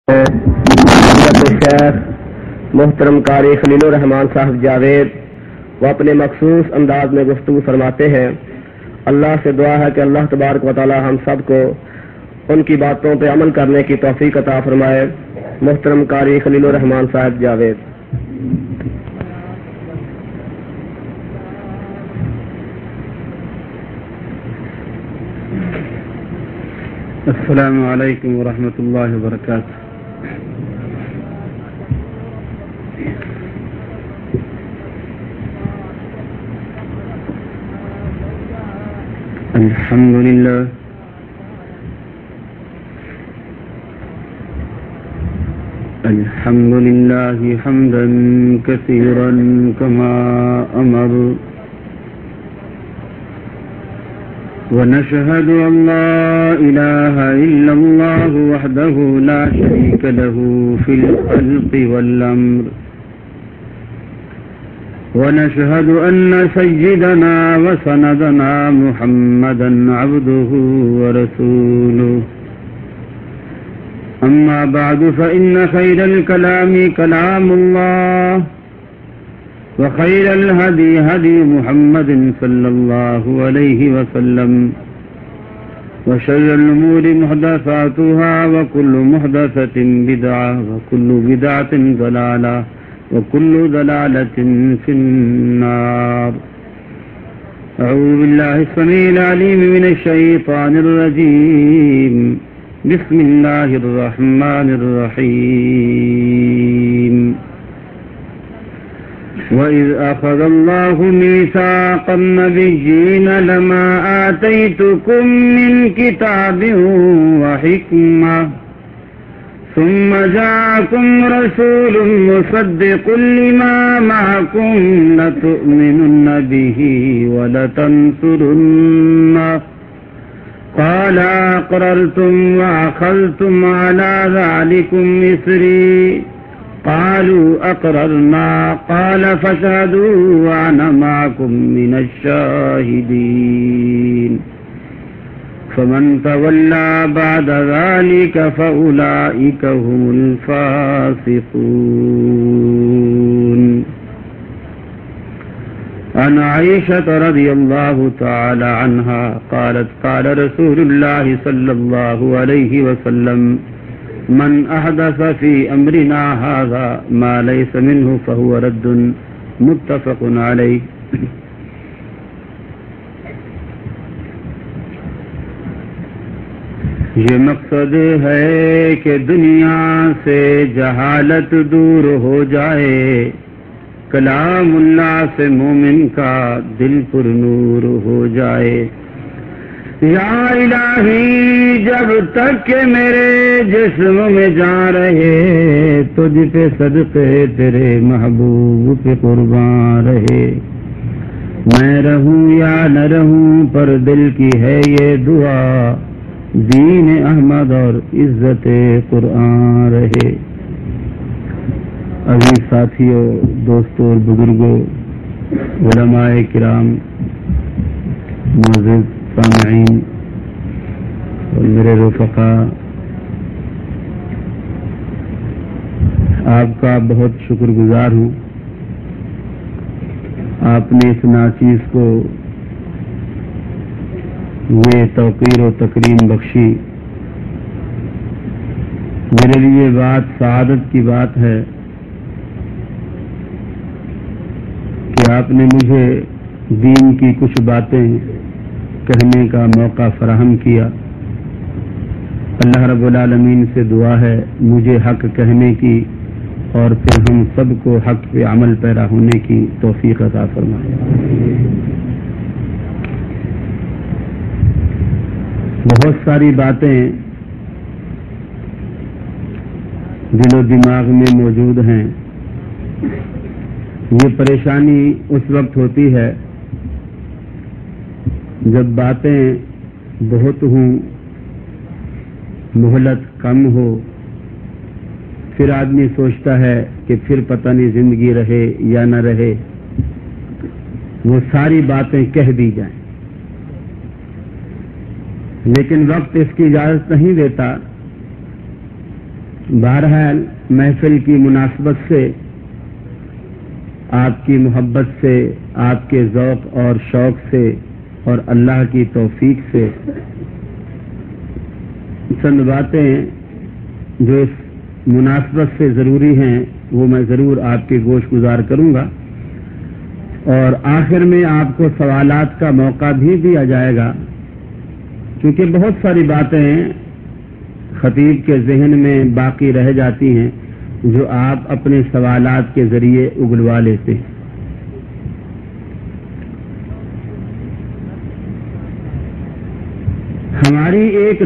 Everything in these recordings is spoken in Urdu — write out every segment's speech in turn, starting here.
شیخ محترم قاری خلیل الرحمان صاحب جاوید وہ اپنے مخصوص انداز میں گفتگو فرماتے ہیں۔ اللہ سے دعا ہے کہ اللہ تبارک و تعالی ہم سب کو ان کی باتوں پہ عمل کرنے کی توفیق عطا فرمائے۔ محترم قاری خلیل الرحمان صاحب جاوید۔ السلام علیکم ورحمۃ اللہ وبرکاتہ۔ الحمد للہ الحمد للہ حمدا کثیرا کما امر ونشهد أن لا إله إلا الله وحده لا شريك له في الخلق والأمر ونشهد أن سيدنا وسندنا محمدا عبده ورسوله أما بعد فإن خير الكلام كلام الله وخير الهدي هدي محمد صلى الله عليه وسلم وشر الأمور محدثاتها وكل محدثة بدعة وكل بدعة ضلالة وكل ضلالة في النار. أعوذ بالله السميع العليم من الشيطان الرجيم. بسم الله الرحمن الرحيم. وَإِذْ أَخَذَ اللَّهُ مِيثَاقَ النَّبِيِّينَ لَمَا آتَيْتُكُم مِّن كِتَابٍ وَحِكْمَةٍ ثُمَّ جَاءَكُمْ رَسُولٌ مُّصَدِّقٌ لِّمَا مَعَكُمْ لَتُؤْمِنُنَّ بِهِ وَلَتَنصُرُنَّهُ قَالَ أَقْرَرْتُمْ وَأَخَذْتُمْ عَلَىٰ ذَٰلِكُمْ إِصْرِي قالوا أقررنا قال فاشهدوا وأنا معكم من الشاهدين فمن تولى بعد ذلك فأولئك هم الفاسقون. عن عائشة رضي الله تعالى عنها قالت قال رسول الله صلى الله عليه وسلم من احدث في امرنا هذا ما ليس منه فهو رد. متفق علیہ. یہ مقصد ہے کہ دنیا سے جہالت دور ہو جائے، کلام اللہ سے مومن کا دل پر نور ہو جائے. یا الہی جب تک کہ میرے جسم میں جان رہے تجھ پہ صدقے تیرے محبوب پہ قربان رہے. میں رہوں یا نہ رہوں پر دل کی ہے یہ دعا، دین احمد اور عزت قرآن رہے. عزیز ساتھیوں، دوستوں اور بزرگوں، علماء کرام، معزز سامعین اور میرے رفقاء، آپ کا بہت شکر گزار ہوں. آپ نے اس ناچیز کو یہ توقیر و تکریم بخشی. میرے لیے بات سعادت کی بات ہے کہ آپ نے مجھے دین کی کچھ باتیں کہنے کا موقع فراہم کیا. اللہ رب العالمین سے دعا ہے مجھے حق کہنے کی اور پھر ہم سب کو حق پہ عمل پیرا ہونے کی توفیق عطا فرمائے. بہت ساری باتیں دل و دماغ میں موجود ہیں. یہ پریشانی اس وقت ہوتی ہے جب باتیں بہت ہوں، مہلت کم ہو، پھر آدمی سوچتا ہے کہ پھر پتہ نہیں زندگی رہے یا نہ رہے. وہ ساری باتیں کہہ دی جائیں، لیکن وقت اس کی اجازت نہیں دیتا بہرحال محفل کی مناسبت سے، آپ کی محبت سے، آپ کے ذوق اور شوق سے اور اللہ کی توفیق سے چند باتیں جو اس مناسبت سے ضروری ہیں وہ میں ضرور آپ کے گوش گزار کروں گا، اور آخر میں آپ کو سوالات کا موقع بھی دیا جائے گا، کیونکہ بہت ساری باتیں خطیب کے ذہن میں باقی رہ جاتی ہیں جو آپ اپنے سوالات کے ذریعے اگلوا لیتے ہیں۔ ہماری ایک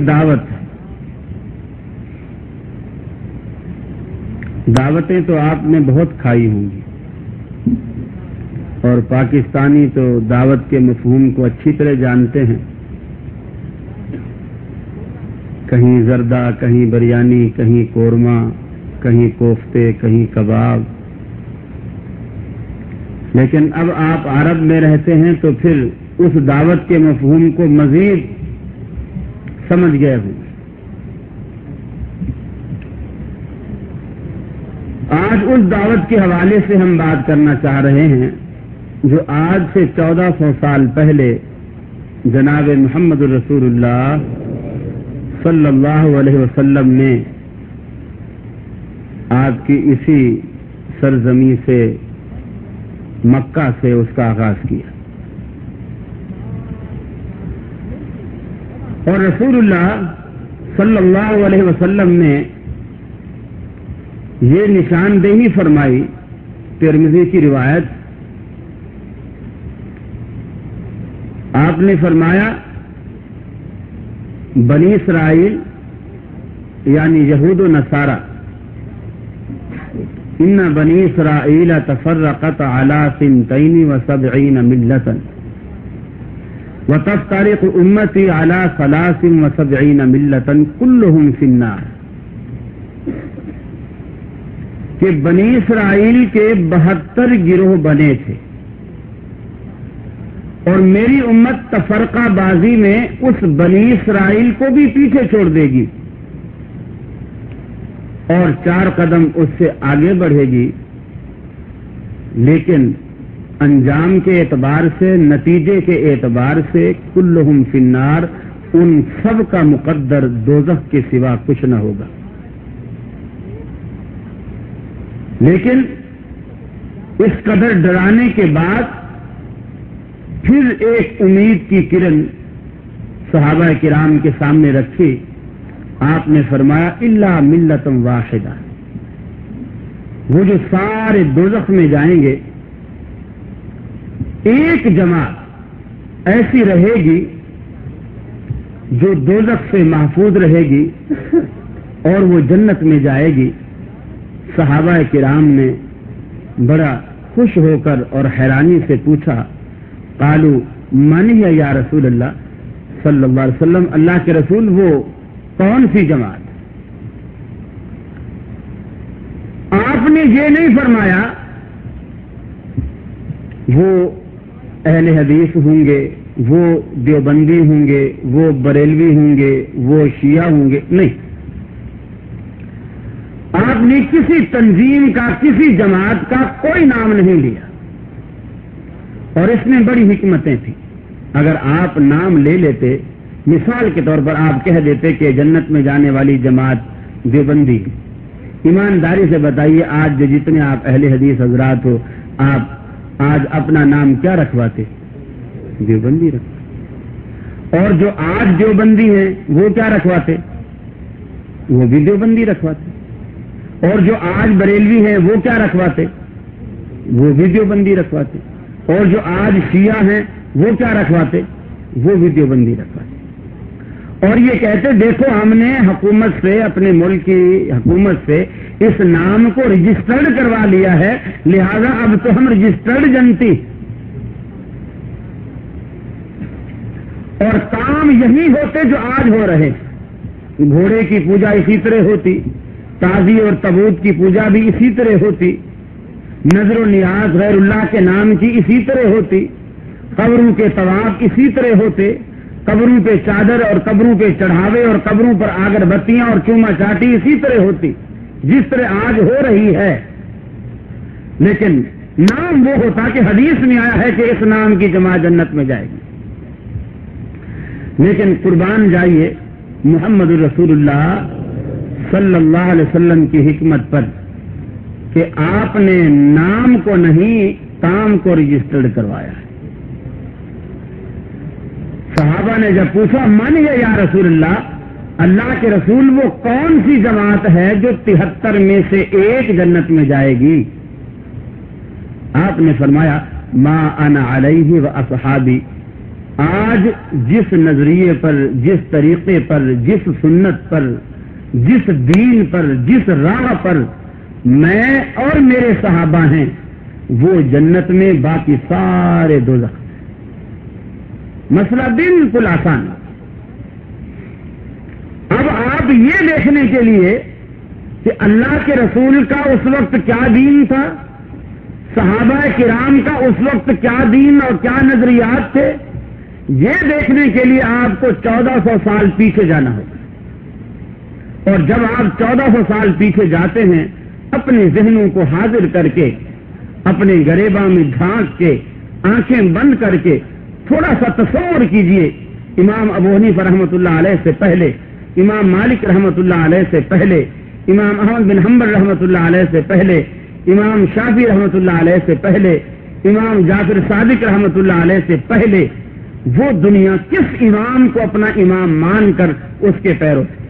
دعوتیں تو آپ نے بہت کھائی ہوں گی، اور پاکستانی تو دعوت کے مفہوم کو اچھی طرح جانتے ہیں، کہیں زردہ، کہیں بریانی، کہیں قورمہ، کہیں کوفتے، کہیں کباب۔ لیکن اب آپ عرب میں رہتے ہیں تو پھر اس دعوت کے مفہوم کو مزید سمجھ گئے ہوں۔ آج اس دعوت کے حوالے سے ہم بات کرنا چاہ رہے ہیں جو آج سے 1400 سال پہلے جناب محمد رسول اللہ صلی اللہ علیہ وسلم نے آپ کی اسی سرزمین سے، مکہ سے اس کا آغاز کیا، اور رسول اللہ صلی اللہ علیہ وسلم نے یہ نشاندہی فرمائی، ترمذی کی روایت، آپ نے فرمایا بنی اسرائیل یعنی یہود و نصارہ، ان بنی اسرائیل تفرقت علی 72 ملۃ وتفترق امتی علی 73 ملۃ کلہم فی النار، کہ بنی اسرائیل کے 72 گروہ بنے تھے، اور میری امت تفرقہ بازی میں اس بنی اسرائیل کو بھی پیچھے چھوڑ دے گی اور 4 قدم اس سے آگے بڑھے گی، لیکن انجام کے اعتبار سے، نتیجے کے اعتبار سے کلہم فی النار، ان سب کا مقدر دوزخ کے سوا کچھ نہ ہوگا۔ لیکن اس قدر ڈرانے کے بعد پھر ایک امید کی کرن صحابہ کرام کے سامنے رکھی، آپ نے فرمایا الا ملۃ واحدہ، وہ جو سارے دوزخ میں جائیں گے، ایک جماعت ایسی رہے گی جو دوزخ سے محفوظ رہے گی اور وہ جنت میں جائے گی۔ صحابہ کرام نے بڑا خوش ہو کر اور حیرانی سے پوچھا، قالوا من ہے یا رسول اللہ صلی اللہ علیہ وسلم، اللہ کے رسول وہ کون سی جماعت؟ آپ نے یہ نہیں فرمایا وہ اہل حدیث ہوں گے، وہ دیوبندی ہوں گے، وہ بریلوی ہوں گے، وہ شیعہ ہوں گے، نہیں، آپ نے کسی تنظیم کا، کسی جماعت کا کوئی نام نہیں لیا، اور اس میں بڑی حکمتیں تھیں۔ اگر آپ نام لے لیتے، مثال کے طور پر آپ کہہ دیتے کہ جنت میں جانے والی جماعت دیوبندی، ایمانداری سے بتائیے آج جتنے آپ اہل حدیث حضرات ہو، آپ آج اپنا نام کیا رکھواتے؟ دیوبندی رکھواتے۔ اور جو آج دیوبندی ہیں وہ کیا رکھواتے؟ وہ بھی دیوبندی رکھواتے۔ اور جو آج بریلوی ہیں وہ کیا رکھواتے؟ وہ بھی دیوبندی رکھواتے۔ اور جو آج شیعہ ہیں وہ کیا رکھواتے؟ وہ بھی دیوبندی رکھواتے۔ اور یہ کہتے دیکھو ہم نے حکومت سے، اپنے ملک کی حکومت سے اس نام کو رجسٹرڈ کروا لیا ہے، لہذا اب تو ہم رجسٹرڈ جنتی، اور کام یہی ہوتے جو آج ہو رہے۔ گھوڑے کی پوجا اسی طرح ہوتی، تازی اور تبوت کی پوجا بھی اسی طرح ہوتی، نظر و نیاز غیر اللہ کے نام کی اسی طرح ہوتی، قبروں کے طواف اسی طرح ہوتے، قبروں پہ چادر اور قبروں پہ چڑھاوے اور قبروں پر اگربتیاں اور چوما چاٹی اسی طرح ہوتی۔ جس طرح آج ہو رہی ہے، لیکن نام وہ ہوتا کہ حدیث میں آیا ہے کہ اس نام کی جماعت جنت میں جائے گی۔ لیکن قربان جائیے محمد رسول اللہ صلی اللہ علیہ وسلم کی حکمت پر کہ آپ نے نام کو نہیں کام کو رجسٹرڈ کروایا ہے۔ صحابہ نے جب پوچھا من یہ یا رسول اللہ کے رسول وہ کون سی جماعت ہے جو 73 میں سے ایک جنت میں جائے گی؟ آپ نے فرمایا ما انا علیہ و اصحابی، آج جس نظریے پر، جس طریقے پر، جس سنت پر، جس دین پر، جس راہ پر میں اور میرے صحابہ ہیں وہ جنت میں، باقی سارے دوزخ۔ مسئلہ بالکل آسان۔ اب آپ یہ دیکھنے کے لیے کہ اللہ کے رسول کا اس وقت کیا دین تھا، صحابہ کرام کا اس وقت کیا دین اور کیا نظریات تھے، یہ دیکھنے کے لیے آپ کو 1400 سال پیچھے جانا ہوگا۔ اور جب آپ 1400 سال پیچھے جاتے ہیں، اپنے ذہنوں کو حاضر کر کے، اپنے گریباں میں ڈھانک کے، آنکھیں بند کر کے تھوڑا سا تصور کیجئے، امام ابو حنیفہ رحمۃ اللہ علیہ سے پہلے، امام مالک رحمۃ اللہ علیہ سے پہلے، امام احمد بن حنبل رحمۃ اللہ علیہ سے پہلے، امام شافعی رحمۃ اللہ علیہ سے پہلے، امام جعفر صادق رحمۃ اللہ علیہ سے پہلے وہ دنیا کس امام کو اپنا امام مان کر اس کے پیروں سے؟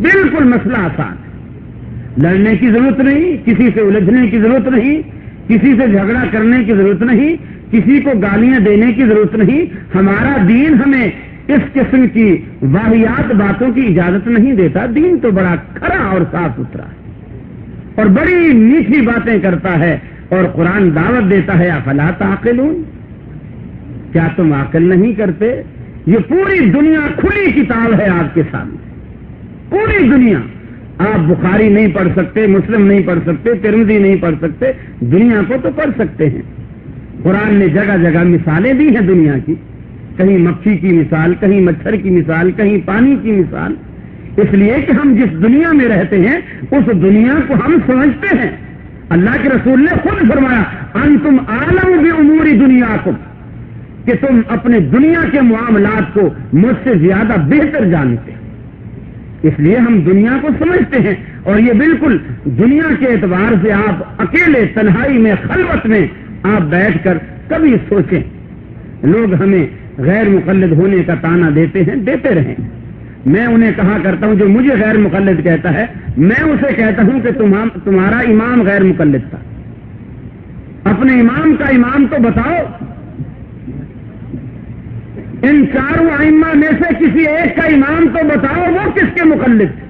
بالکل مسئلہ آسان ہے، لڑنے کی ضرورت نہیں، کسی سے الجھنے کی ضرورت نہیں، کسی سے جھگڑا کرنے کی ضرورت نہیں، کسی کو گالیاں دینے کی ضرورت نہیں۔ ہمارا دین ہمیں اس قسم کی واہیات باتوں کی اجازت نہیں دیتا۔ دین تو بڑا کھرا اور صاف ستھرا ہے اور بڑی میٹھی باتیں کرتا ہے، اور قرآن دعوت دیتا ہے افلا تعقلون، کیا تم عقل نہیں کرتے؟ یہ پوری دنیا کھلی کتاب ہے آپ کے سامنے، پوری دنیا۔ آپ بخاری نہیں پڑھ سکتے، مسلم نہیں پڑھ سکتے، ترمذی نہیں پڑھ سکتے، دنیا کو تو پڑھ سکتے ہیں۔ قرآن نے جگہ جگہ مثالیں دی ہیں دنیا کی، کہیں مکھی کی مثال، کہیں مچھر کی مثال، کہیں پانی کی مثال، اس لیے کہ ہم جس دنیا میں رہتے ہیں اس دنیا کو ہم سمجھتے ہیں۔ اللہ کے رسول نے خود فرمایا انتم عالم بامور دنیاکم، کہ تم اپنے دنیا کے معاملات کو مجھ سے زیادہ بہتر جانتے ہیں، اس لیے ہم دنیا کو سمجھتے ہیں۔ اور یہ بالکل دنیا کے اعتبار سے آپ اکیلے تنہائی میں، خلوت میں آپ بیٹھ کر کبھی سوچیں، لوگ ہمیں غیر مقلد ہونے کا طعنہ دیتے ہیں، دیتے رہیں۔ میں انہیں کہا کرتا ہوں جو مجھے غیر مقلد کہتا ہے، میں اسے کہتا ہوں کہ تمہارا امام غیر مقلد تھا، اپنے امام کا امام تو بتاؤ۔ ان چاروں ائمہ میں سے کسی ایک کا امام تو بتاؤ، وہ کس کے مقلد تھے؟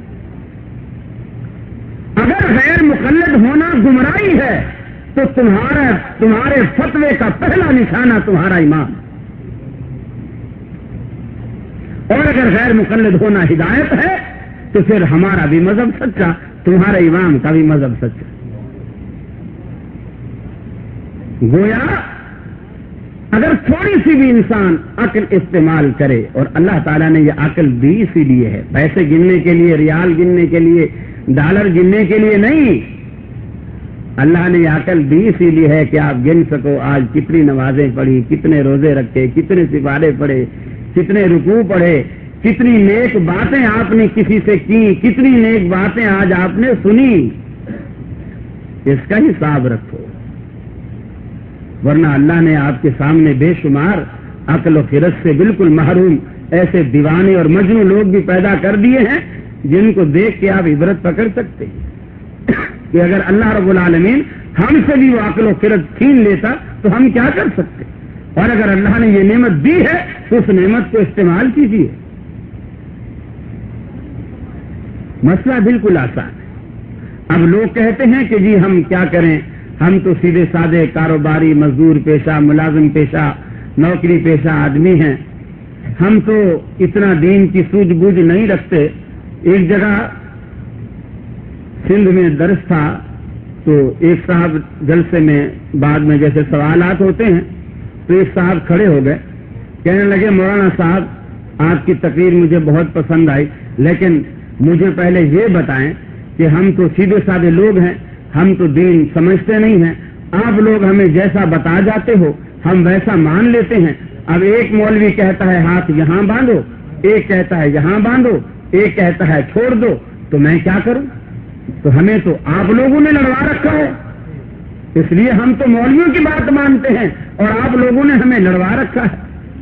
اگر غیر مقلد ہونا گمراہی ہے تو تمہارے فتوے کا پہلا نشانہ تمہارا امام، اور اگر غیر مقلد ہونا ہدایت ہے تو پھر ہمارا بھی مذہب سچا، تمہارے امام کا بھی مذہب سچا۔ گویا اگر تھوڑی سی بھی انسان عقل استعمال کرے، اور اللہ تعالیٰ نے یہ عقل دی اسی لیے ہے، پیسے گننے کے لیے، ریال گننے کے لیے، ڈالر گننے کے لیے نہیں، اللہ نے یہ عقل دی اسی لیے ہے کہ آپ گن سکو آج کتنی نمازیں پڑھی، کتنے روزے رکھے، کتنے سپارے پڑھے، کتنے رکوع پڑھے، کتنی نیک باتیں آپ نے کسی سے کی، کتنی نیک باتیں آج آپ نے سنی، اس کا حساب رکھو۔ ورنہ اللہ نے آپ کے سامنے بے شمار عقل و خرد سے بالکل محروم ایسے دیوانے اور مجنون لوگ بھی پیدا کر دیے ہیں جن کو دیکھ کے آپ عبرت پکڑ سکتے ہیں کہ اگر اللہ رب العالمین ہم سے بھی وہ عقل و خرد چھین لیتا تو ہم کیا کر سکتے، اور اگر اللہ نے یہ نعمت دی ہے تو اس نعمت کو استعمال کیجیے۔ مسئلہ بالکل آسان ہے۔ اب لوگ کہتے ہیں کہ جی ہم کیا کریں، ہم تو سیدھے سادے کاروباری، مزدور پیشہ، ملازم پیشہ، نوکری پیشہ آدمی ہیں، ہم تو اتنا دین کی سوجھ بوجھ نہیں رکھتے۔ ایک جگہ سندھ میں درس تھا تو ایک صاحب جلسے میں بعد میں جیسے سوالات ہوتے ہیں تو ایک صاحب کھڑے ہو گئے، کہنے لگے مولانا صاحب آپ کی تقریر مجھے بہت پسند آئی، لیکن مجھے پہلے یہ بتائیں کہ ہم تو سیدھے سادے لوگ ہیں، ہم تو دین سمجھتے نہیں ہیں، آپ لوگ ہمیں جیسا بتا جاتے ہو ہم ویسا مان لیتے ہیں۔ اب ایک مولوی کہتا ہے ہاتھ یہاں باندھو، ایک کہتا ہے یہاں باندھو، ایک کہتا ہے چھوڑ دو، تو میں کیا کروں؟ تو ہمیں تو آپ لوگوں نے لڑوا رکھا ہے، اس لیے ہم تو مولویوں کی بات مانتے ہیں اور آپ لوگوں نے ہمیں لڑوا رکھا ہے۔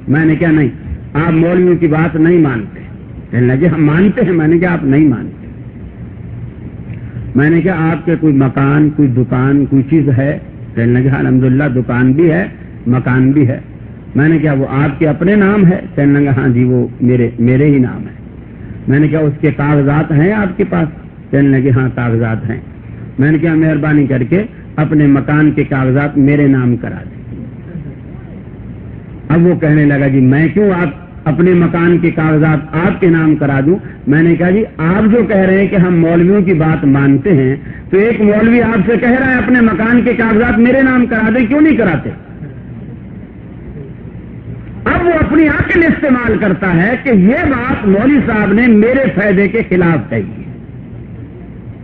میں نے کہا نہیں، آپ مولویوں کی بات نہیں مانتے۔ کہنے لگے ہم مانتے ہیں۔ میں نے کہا آپ نہیں مانتے۔ میں نے کہا آپ کے کوئی مکان، کوئی دکان، کوئی چیز ہے؟ کہنے لگے الحمدللہ دکان بھی ہے، مکان بھی ہے۔ میں نے کہا وہ آپ کے اپنے نام ہے؟ کہنے لگا ہاں جی وہ میرے ہی نام ہے۔ میں نے کہا اس کے کاغذات ہیں آپ کے پاس؟ کہنے لگے ہاں کاغذات ہیں۔ میں نے کہا مہربانی کر کے اپنے مکان کے کاغذات میرے نام کرا دیں۔ اب وہ کہنے لگا جی میں کیوں آپ اپنے مکان کے کاغذات آپ کے نام کرا دوں؟ میں نے کہا جی آپ جو کہہ رہے ہیں کہ ہم مولویوں کی بات مانتے ہیں، تو ایک مولوی آپ سے کہہ رہا ہے اپنے مکان کے کاغذات میرے نام کرا دیں، کیوں نہیں کراتے؟ اب وہ اپنی عقل استعمال کرتا ہے کہ یہ بات مولوی صاحب نے میرے فائدے کے خلاف کہی ہے۔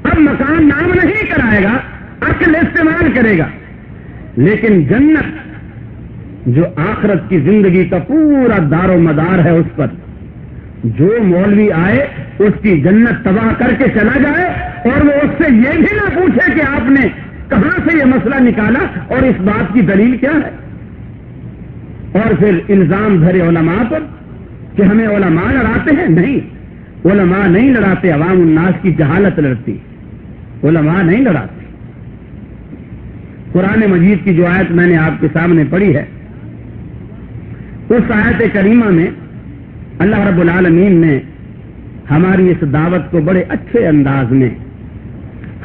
اب مکان نام نہیں کرائے گا، عقل استعمال کرے گا، لیکن جنت جو آخرت کی زندگی کا پورا دار و مدار ہے، اس پر جو مولوی آئے اس کی جنت تباہ کر کے چلا جائے اور وہ اس سے یہ بھی نہ پوچھے کہ آپ نے کہاں سے یہ مسئلہ نکالا اور اس بات کی دلیل کیا ہے، اور پھر الزام دھرے علماء پر کہ ہمیں علماء لڑاتے ہیں۔ نہیں، علماء نہیں لڑاتے، عوام الناس کی جہالت لڑتی، علماء نہیں لڑاتے۔ قرآن مجید کی جو آیت میں نے آپ کے سامنے پڑھی ہے، اس آیت کریمہ میں اللہ رب العالمین نے ہماری اس دعوت کو بڑے اچھے انداز میں،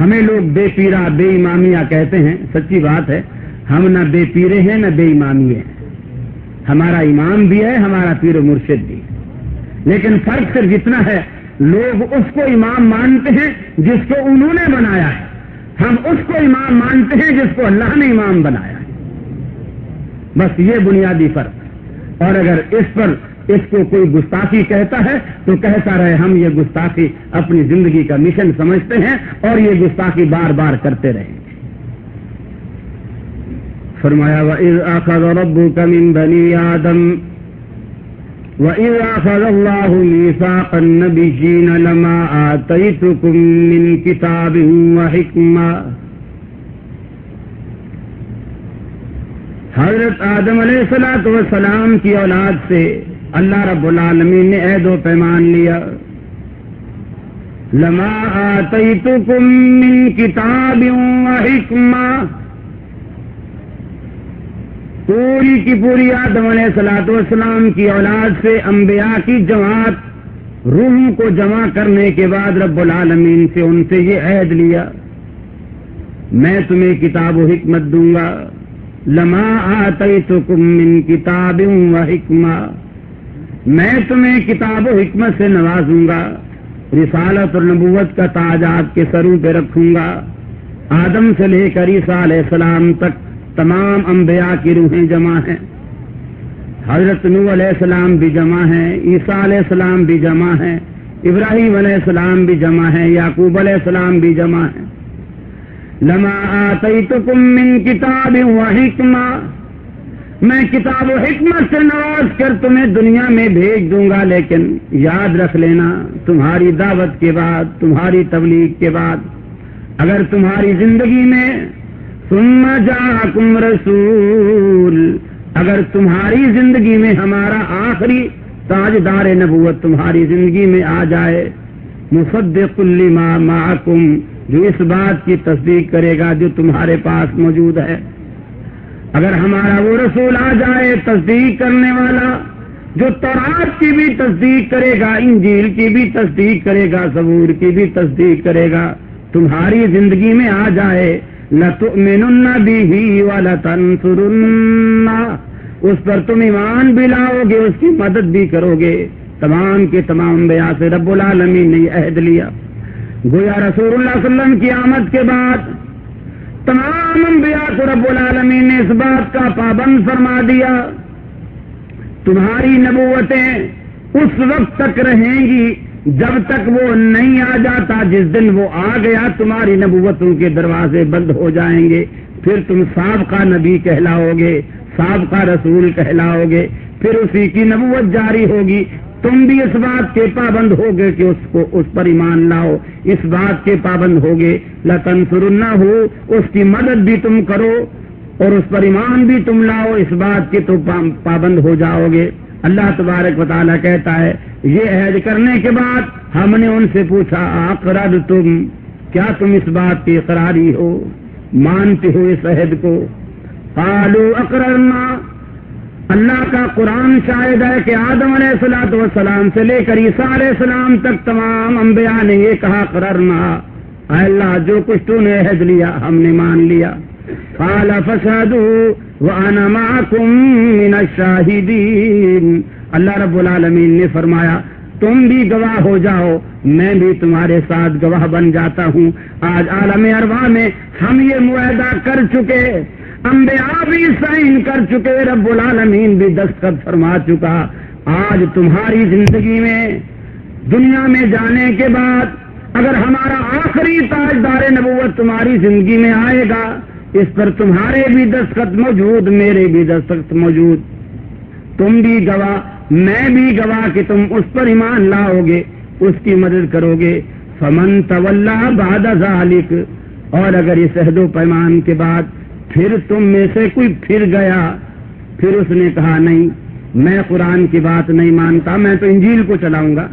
ہمیں لوگ بے پیرا بے امامیہ کہتے ہیں، سچی بات ہے، ہم نہ بے پیرے ہیں نہ بے امامی ہیں، ہمارا امام بھی ہے، ہمارا پیر و مرشد بھی ہے، لیکن فرق صرف اتنا ہے لوگ اس کو امام مانتے ہیں جس کو انہوں نے بنایا ہے، ہم اس کو امام مانتے ہیں جس کو اللہ نے امام بنایا ہے، بس یہ بنیادی فرق۔ اور اگر اس کو کوئی گستاخی کہتا ہے تو کہتا رہے، ہم یہ گستاخی اپنی زندگی کا مشن سمجھتے ہیں اور یہ گستاخی بار بار کرتے رہیں گے۔ فرمایا وَإِذْ أَخَذَ رَبُّكَ مِنْ بَنِي آدَمَ وَإِذْ أَخَذَ اللَّهُ مِيثَاقَ النَّبِيِّينَ لَمَا آتَيْتُكُم مِّن كِتَابٍ وَحِكْمَةٍ۔ حضرت آدم علیہ الصلوۃ والسلام کی اولاد سے اللہ رب العالمین نے عہد و پیمان لیا، لما آتیتکم من کتاب وحکمہ، پوری کی پوری آدم علیہ الصلوۃ والسلام کی اولاد سے انبیاء کی جماعت روحوں کو جمع کرنے کے بعد رب العالمین سے ان سے یہ عہد لیا، میں تمہیں کتاب و حکمت دوں گا، لما آتیتکم من کتاب و حکمہ، میں تمہیں کتاب و حکمت سے نوازوں گا، رسالت اور نبوت کا تاج آپ کے سروں پہ رکھوں گا۔ آدم سے لے کر عیسیٰ علیہ السلام تک تمام انبیاء کی روحیں جمع ہیں، حضرت نوح علیہ السلام بھی جمع ہیں، عیسیٰ علیہ السلام بھی جمع ہیں، ابراہیم علیہ السلام بھی جمع ہیں، یعقوب علیہ السلام بھی جمع ہیں۔ لما آتیتکم من کتاب و حکمہ، میں کتاب و حکمت سے نواز کر تمہیں دنیا میں بھیج دوں گا، لیکن یاد رکھ لینا تمہاری دعوت کے بعد، تمہاری تبلیغ کے بعد، اگر تمہاری زندگی میں ثم جاءکم رسول، اگر تمہاری زندگی میں ہمارا آخری تاجدار نبوت تمہاری زندگی میں آ جائے، مصدق لما معکم، جو اس بات کی تصدیق کرے گا جو تمہارے پاس موجود ہے، اگر ہمارا وہ رسول آ جائے تصدیق کرنے والا، جو تورات کی بھی تصدیق کرے گا، انجیل کی بھی تصدیق کرے گا، زبور کی بھی تصدیق کرے گا، تمہاری زندگی میں آ جائے، لَتُؤْمِنُنَّ بِهِ وَلَتَنْصُرُنَّ، اس پر تم ایمان بھی لاؤ گے، اس کی مدد بھی کرو گے۔ تمام کے تمام انبیاء سے رب العالمین نے یہ عہد لیا۔ گویا رسول اللہ صلی اللہ علیہ وسلم کی آمد کے بعد تمام انبیاء کو رب العالمین نے اس بات کا پابند فرما دیا، تمہاری نبوتیں اس وقت تک رہیں گی جب تک وہ نہیں آ جاتا، جس دن وہ آ گیا تمہاری نبوتوں کے دروازے بند ہو جائیں گے، پھر تم سابقہ نبی کہلاؤ گے، سابقہ رسول کہلاؤ گے، پھر اسی کی نبوت جاری ہوگی، تم بھی اس بات کے پابند ہوگے کہ اس پر ایمان لاؤ، اس بات کے پابند ہوگے لَتَنْصُرُنَّهُ، اس کی مدد بھی تم کرو اور اس پر ایمان بھی تم لاؤ، اس بات کے تو پابند ہو جاؤ گے۔ اللہ تبارک و تعالیٰ کہتا ہے یہ عہد کرنے کے بعد ہم نے ان سے پوچھا اقررتم، کیا تم اس بات کی اقراری ہو، مانتے ہو اس عہد کو؟ قالوا اقررنا، اللہ کا قرآن شاہد ہے کہ آدم علیہ الصلوۃ والسلام سے لے کر عیسیٰ علیہ السلام تک تمام انبیاء نے یہ کہا اقررنا، اے اللہ جو کچھ تو نے عہد لیا ہم نے مان لیا۔ قال فاشهدوا وانا معكم من الشاہدین، اللہ رب العالمین نے فرمایا تم بھی گواہ ہو جاؤ، میں بھی تمہارے ساتھ گواہ بن جاتا ہوں۔ آج عالم ارواح میں ہم یہ معاہدہ کر چکے، انبیاء بھی سائن کر چکے، رب العالمین بھی دستخط فرما چکا۔ آج تمہاری زندگی میں دنیا میں جانے کے بعد اگر ہمارا آخری تاجدار نبوت تمہاری زندگی میں آئے گا، اس پر تمہارے بھی دستخط موجود، میرے بھی دستخط موجود، تم بھی گواہ میں بھی گواہ کہ تم اس پر ایمان لاؤ گے، اس کی مدد کرو گے۔ فمن تولا بعد ذلک، اور اگر اس عہد و پیمان کے بعد پھر تم میں سے کوئی پھر گیا، پھر اس نے کہا نہیں میں قرآن کی بات نہیں مانتا، میں تو انجیل کو چلاؤں گا،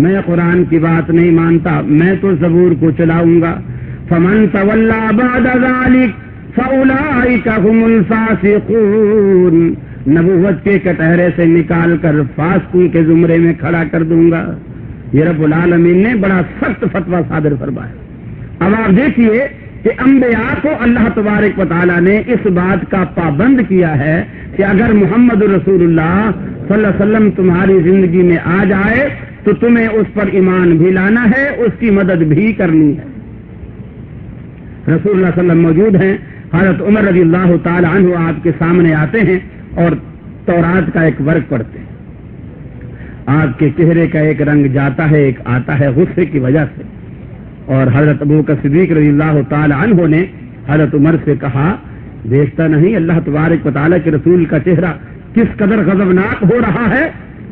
میں قرآن کی بات نہیں مانتا، میں تو زبور کو چلاؤں گا۔ فمن تولا بعد ذلک فاولئک هم الفاسقون، نبوت کے کٹہرے سے نکال کر فاسقوں کے زمرے میں کھڑا کر دوں گا۔ یہ رب العالمین نے بڑا سخت فتویٰ صادر فرمایا۔ اب آپ دیکھیے کہ انبیاء کو اللہ تبارک و تعالیٰ نے اس بات کا پابند کیا ہے کہ اگر محمد رسول اللہ صلی اللہ علیہ وسلم تمہاری زندگی میں آ جائے تو تمہیں اس پر ایمان بھی لانا ہے، اس کی مدد بھی کرنی ہے۔ رسول اللہ صلی اللہ علیہ وسلم موجود ہیں، حضرت عمر رضی اللہ تعالی عنہ آپ کے سامنے آتے ہیں اور تورات کا ایک ورق پڑھتے ہیں۔ آپ کے چہرے کا ایک رنگ جاتا ہے، ایک آتا ہے غصے کی وجہ سے، اور حضرت ابوبکر صدیق رضی اللہ تعالی عنہ نے حضرت عمر سے کہا دیکھتا نہیں اللہ تبارک و تعالیٰ کے رسول کا چہرہ کس قدر غضبناک ہو رہا ہے؟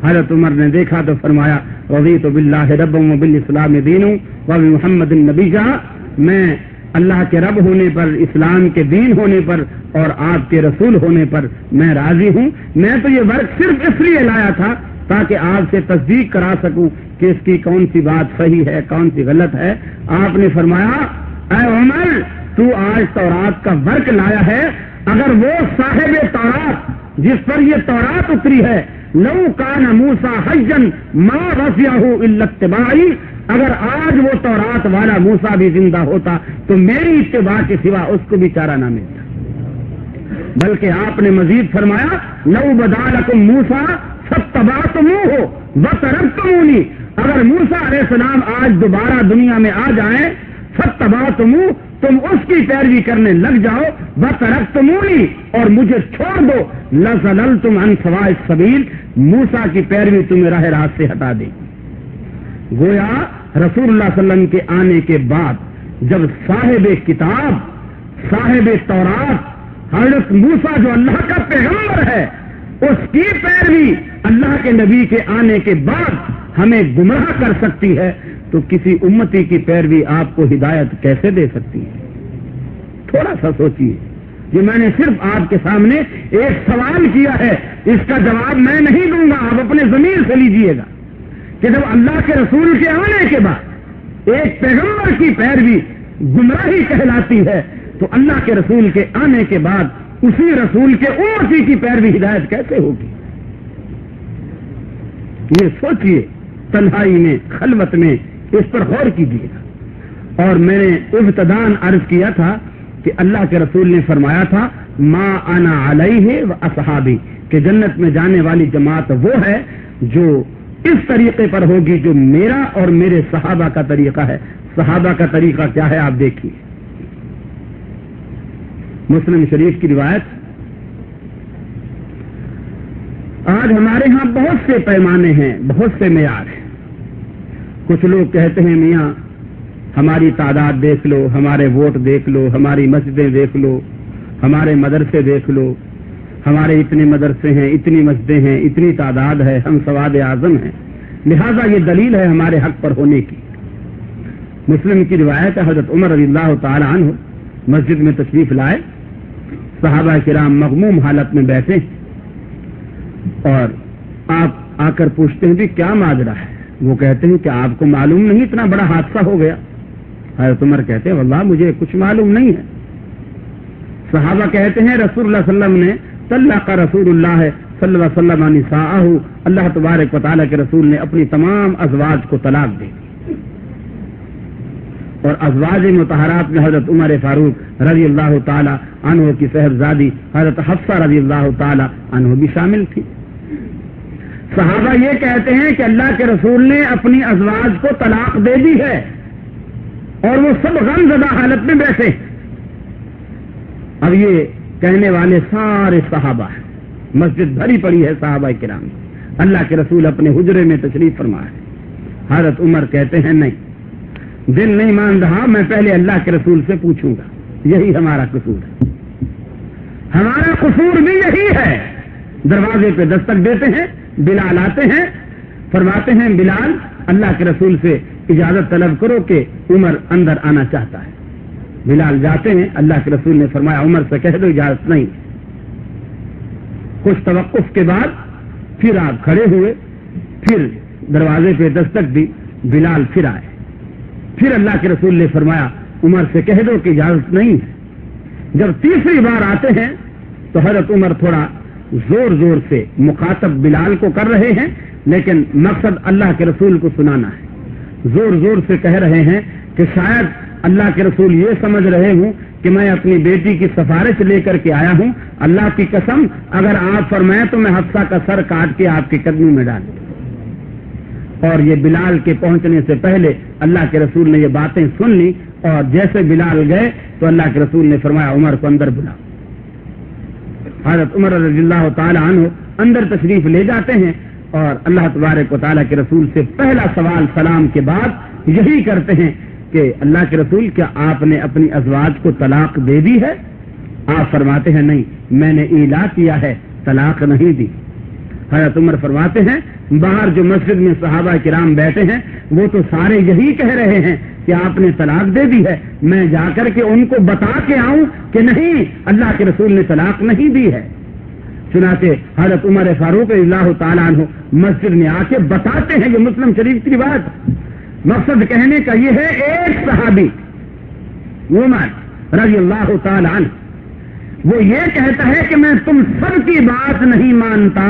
حضرت عمر نے دیکھا تو فرمایا رضیت باللہ ربا وبالاسلام دینا وبمحمد نبیا، میں اللہ کے رب ہونے پر، اسلام کے دین ہونے پر اور آپ کے رسول ہونے پر میں راضی ہوں۔ میں تو یہ ورق صرف اس لیے لایا تھا تاکہ آپ سے تصدیق کرا سکوں کہ اس کی کون سی بات صحیح ہے کون سی غلط ہے۔ آپ نے فرمایا اے عمر تو آج تورات کا ورق لایا ہے، اگر وہ صاحب تورات جس پر یہ تورات اتری ہے لو کان موسیٰ حیا ما رفعہ الا اتباعی، اگر آج وہ تورات والا موسیٰ بھی زندہ ہوتا تو میری اتباع کے سوا اس کو بھی چارہ نہ ملتا۔ بلکہ آپ نے مزید فرمایا لو بدا لکم موسیٰ فاتبعتموہ وترکتمونی، اگر موسیٰ علیہ السلام آج دوبارہ دنیا میں آ جائیں فاتبعتموہ، تم اس کی پیروی کرنے لگ جاؤ، وترکتمونی اور مجھے چھوڑ دو، لظللتم عن سواء السبیل، موسیٰ کی پیروی تمہیں راہ راست سے ہٹا دے گی۔ گویا رسول اللہ صلی اللہ علیہ وسلم کے آنے کے بعد جب صاحب کتاب صاحب تورات حضرت موسیٰ جو اللہ کا پیغمبر ہے اس کی پیروی اللہ کے نبی کے آنے کے بعد ہمیں گمراہ کر سکتی ہے تو کسی امتی کی پیروی آپ کو ہدایت کیسے دے سکتی ہے؟ تھوڑا سا سوچیے۔ یہ میں نے صرف آپ کے سامنے ایک سوال کیا ہے، اس کا جواب میں نہیں دوں گا، آپ اپنے ضمیر سے لیجئے گا کہ جب اللہ کے رسول کے آنے کے بعد ایک پیغمبر کی پیروی گمراہی کہلاتی ہے تو اللہ کے رسول کے آنے کے بعد اسی رسول کے امتی کی پیروی ہدایت کیسے ہوگی؟ یہ سوچئے، تنہائی میں خلوت میں اس پر غور کیجیے گا۔ اور میں نے ابتداءً عرض کیا تھا کہ اللہ کے رسول نے فرمایا تھا ما انا علیہ و اصحابی، کہ جنت میں جانے والی جماعت وہ ہے جو اس طریقے پر ہوگی جو میرا اور میرے صحابہ کا طریقہ ہے۔ صحابہ کا طریقہ کیا ہے آپ دیکھیے، مسلم شریف کی روایت۔ آج ہمارے ہاں بہت سے پیمانے ہیں، بہت سے معیار ہیں، کچھ لوگ کہتے ہیں میاں ہماری تعداد دیکھ لو، ہمارے ووٹ دیکھ لو، ہماری مسجدیں دیکھ لو، ہمارے مدرسے دیکھ لو، ہمارے اتنے مدرسے ہیں، اتنی مسجدیں ہیں، اتنی تعداد ہے، ہم سواد اعظم ہیں، لہذا یہ دلیل ہے ہمارے حق پر ہونے کی۔ مسلم کی روایت ہے، حضرت عمر رضی اللہ تعالی عنہ مسجد میں تشریف لائے، صحابہ کرام مغموم حالت میں بیٹھے اور آپ آ کر پوچھتے ہیں کہ کیا ماجرا ہے؟ وہ کہتے ہیں کہ آپ کو معلوم نہیں اتنا بڑا حادثہ ہو گیا؟ حضرت عمر کہتے ہیں واللہ مجھے کچھ معلوم نہیں ہے۔ صحابہ کہتے ہیں رسول اللہ صلی اللہ علیہ وسلم نے طلق رسول اللہ صلی اللہ علیہ وسلم نساءہ، اللہ تبارک و تعالیٰ کے رسول نے اپنی تمام ازواج کو طلاق دی، اور ازواج مطہرات میں حضرت عمر فاروق رضی اللہ تعالی عنہ کی صاحبزادی حضرت حفصہ رضی اللہ تعالی عنہ بھی شامل تھی۔ صحابہ یہ کہتے ہیں کہ اللہ کے رسول نے اپنی ازواج کو طلاق دے دی ہے اور وہ سب غم زدہ حالت میں بیٹھے۔ اب یہ کہنے والے سارے صحابہ ہیں، مسجد بھری پڑی ہے صحابہ کرام، اللہ کے رسول اپنے حجرے میں تشریف فرما ہے۔ حضرت عمر کہتے ہیں نہیں، دل نہیں مان رہا، میں پہلے اللہ کے رسول سے پوچھوں گا، یہی ہمارا قصور ہے، ہمارا قصور بھی یہی ہے۔ دروازے پہ دستک دیتے ہیں، بلال آتے ہیں، فرماتے ہیں بلال اللہ کے رسول سے اجازت طلب کرو کہ عمر اندر آنا چاہتا ہے۔ بلال جاتے ہیں، اللہ کے رسول نے فرمایا عمر سے کہہ دو اجازت نہیں۔ کچھ توقف کے بعد پھر آپ کھڑے ہوئے، پھر دروازے پہ دستک دی، بلال پھر آئے، پھر اللہ کے رسول نے فرمایا عمر سے کہہ دو کہ اجازت نہیں ہے۔ جب تیسری بار آتے ہیں تو حضرت عمر تھوڑا زور زور سے مخاطب بلال کو کر رہے ہیں، لیکن مقصد اللہ کے رسول کو سنانا ہے۔ زور زور سے کہہ رہے ہیں کہ شاید اللہ کے رسول یہ سمجھ رہے ہوں کہ میں اپنی بیٹی کی سفارش لے کر کے آیا ہوں، اللہ کی قسم اگر آپ فرمائیں تو میں حفصہ کا سر کاٹ کے آپ کے قدموں میں ڈال دوں۔ اور یہ بلال کے پہنچنے سے پہلے اللہ کے رسول نے یہ باتیں سن لی، اور جیسے بلال گئے تو اللہ کے رسول نے فرمایا عمر کو اندر بلاؤ۔ حضرت عمر رضی اللہ تعالی عنہ اندر تشریف لے جاتے ہیں اور اللہ تبارک و تعالیٰ کے رسول سے پہلا سوال سلام کے بعد یہی کرتے ہیں کہ اللہ کے رسول کیا آپ نے اپنی ازواج کو طلاق دے دی ہے؟ آپ فرماتے ہیں نہیں، میں نے ایلا کیا ہے، طلاق نہیں دی۔ حضرت عمر فرماتے ہیں باہر جو مسجد میں صحابہ کرام بیٹھے ہیں وہ تو سارے یہی کہہ رہے ہیں کہ آپ نے طلاق دے دی ہے، میں جا کر کے ان کو بتا کے آؤں کہ نہیں، اللہ کے رسول نے طلاق نہیں دی ہے۔ چنانچہ حضرت عمر فاروق رضی اللہ تعالیٰ عنہ مسجد میں آ کے بتاتے ہیں، یہ مسلم شریف کی روایت۔ مقصد کہنے کا یہ ہے ایک صحابی عمر رضی اللہ تعالیٰ عنہ وہ یہ کہتا ہے کہ میں تم سب کی بات نہیں مانتا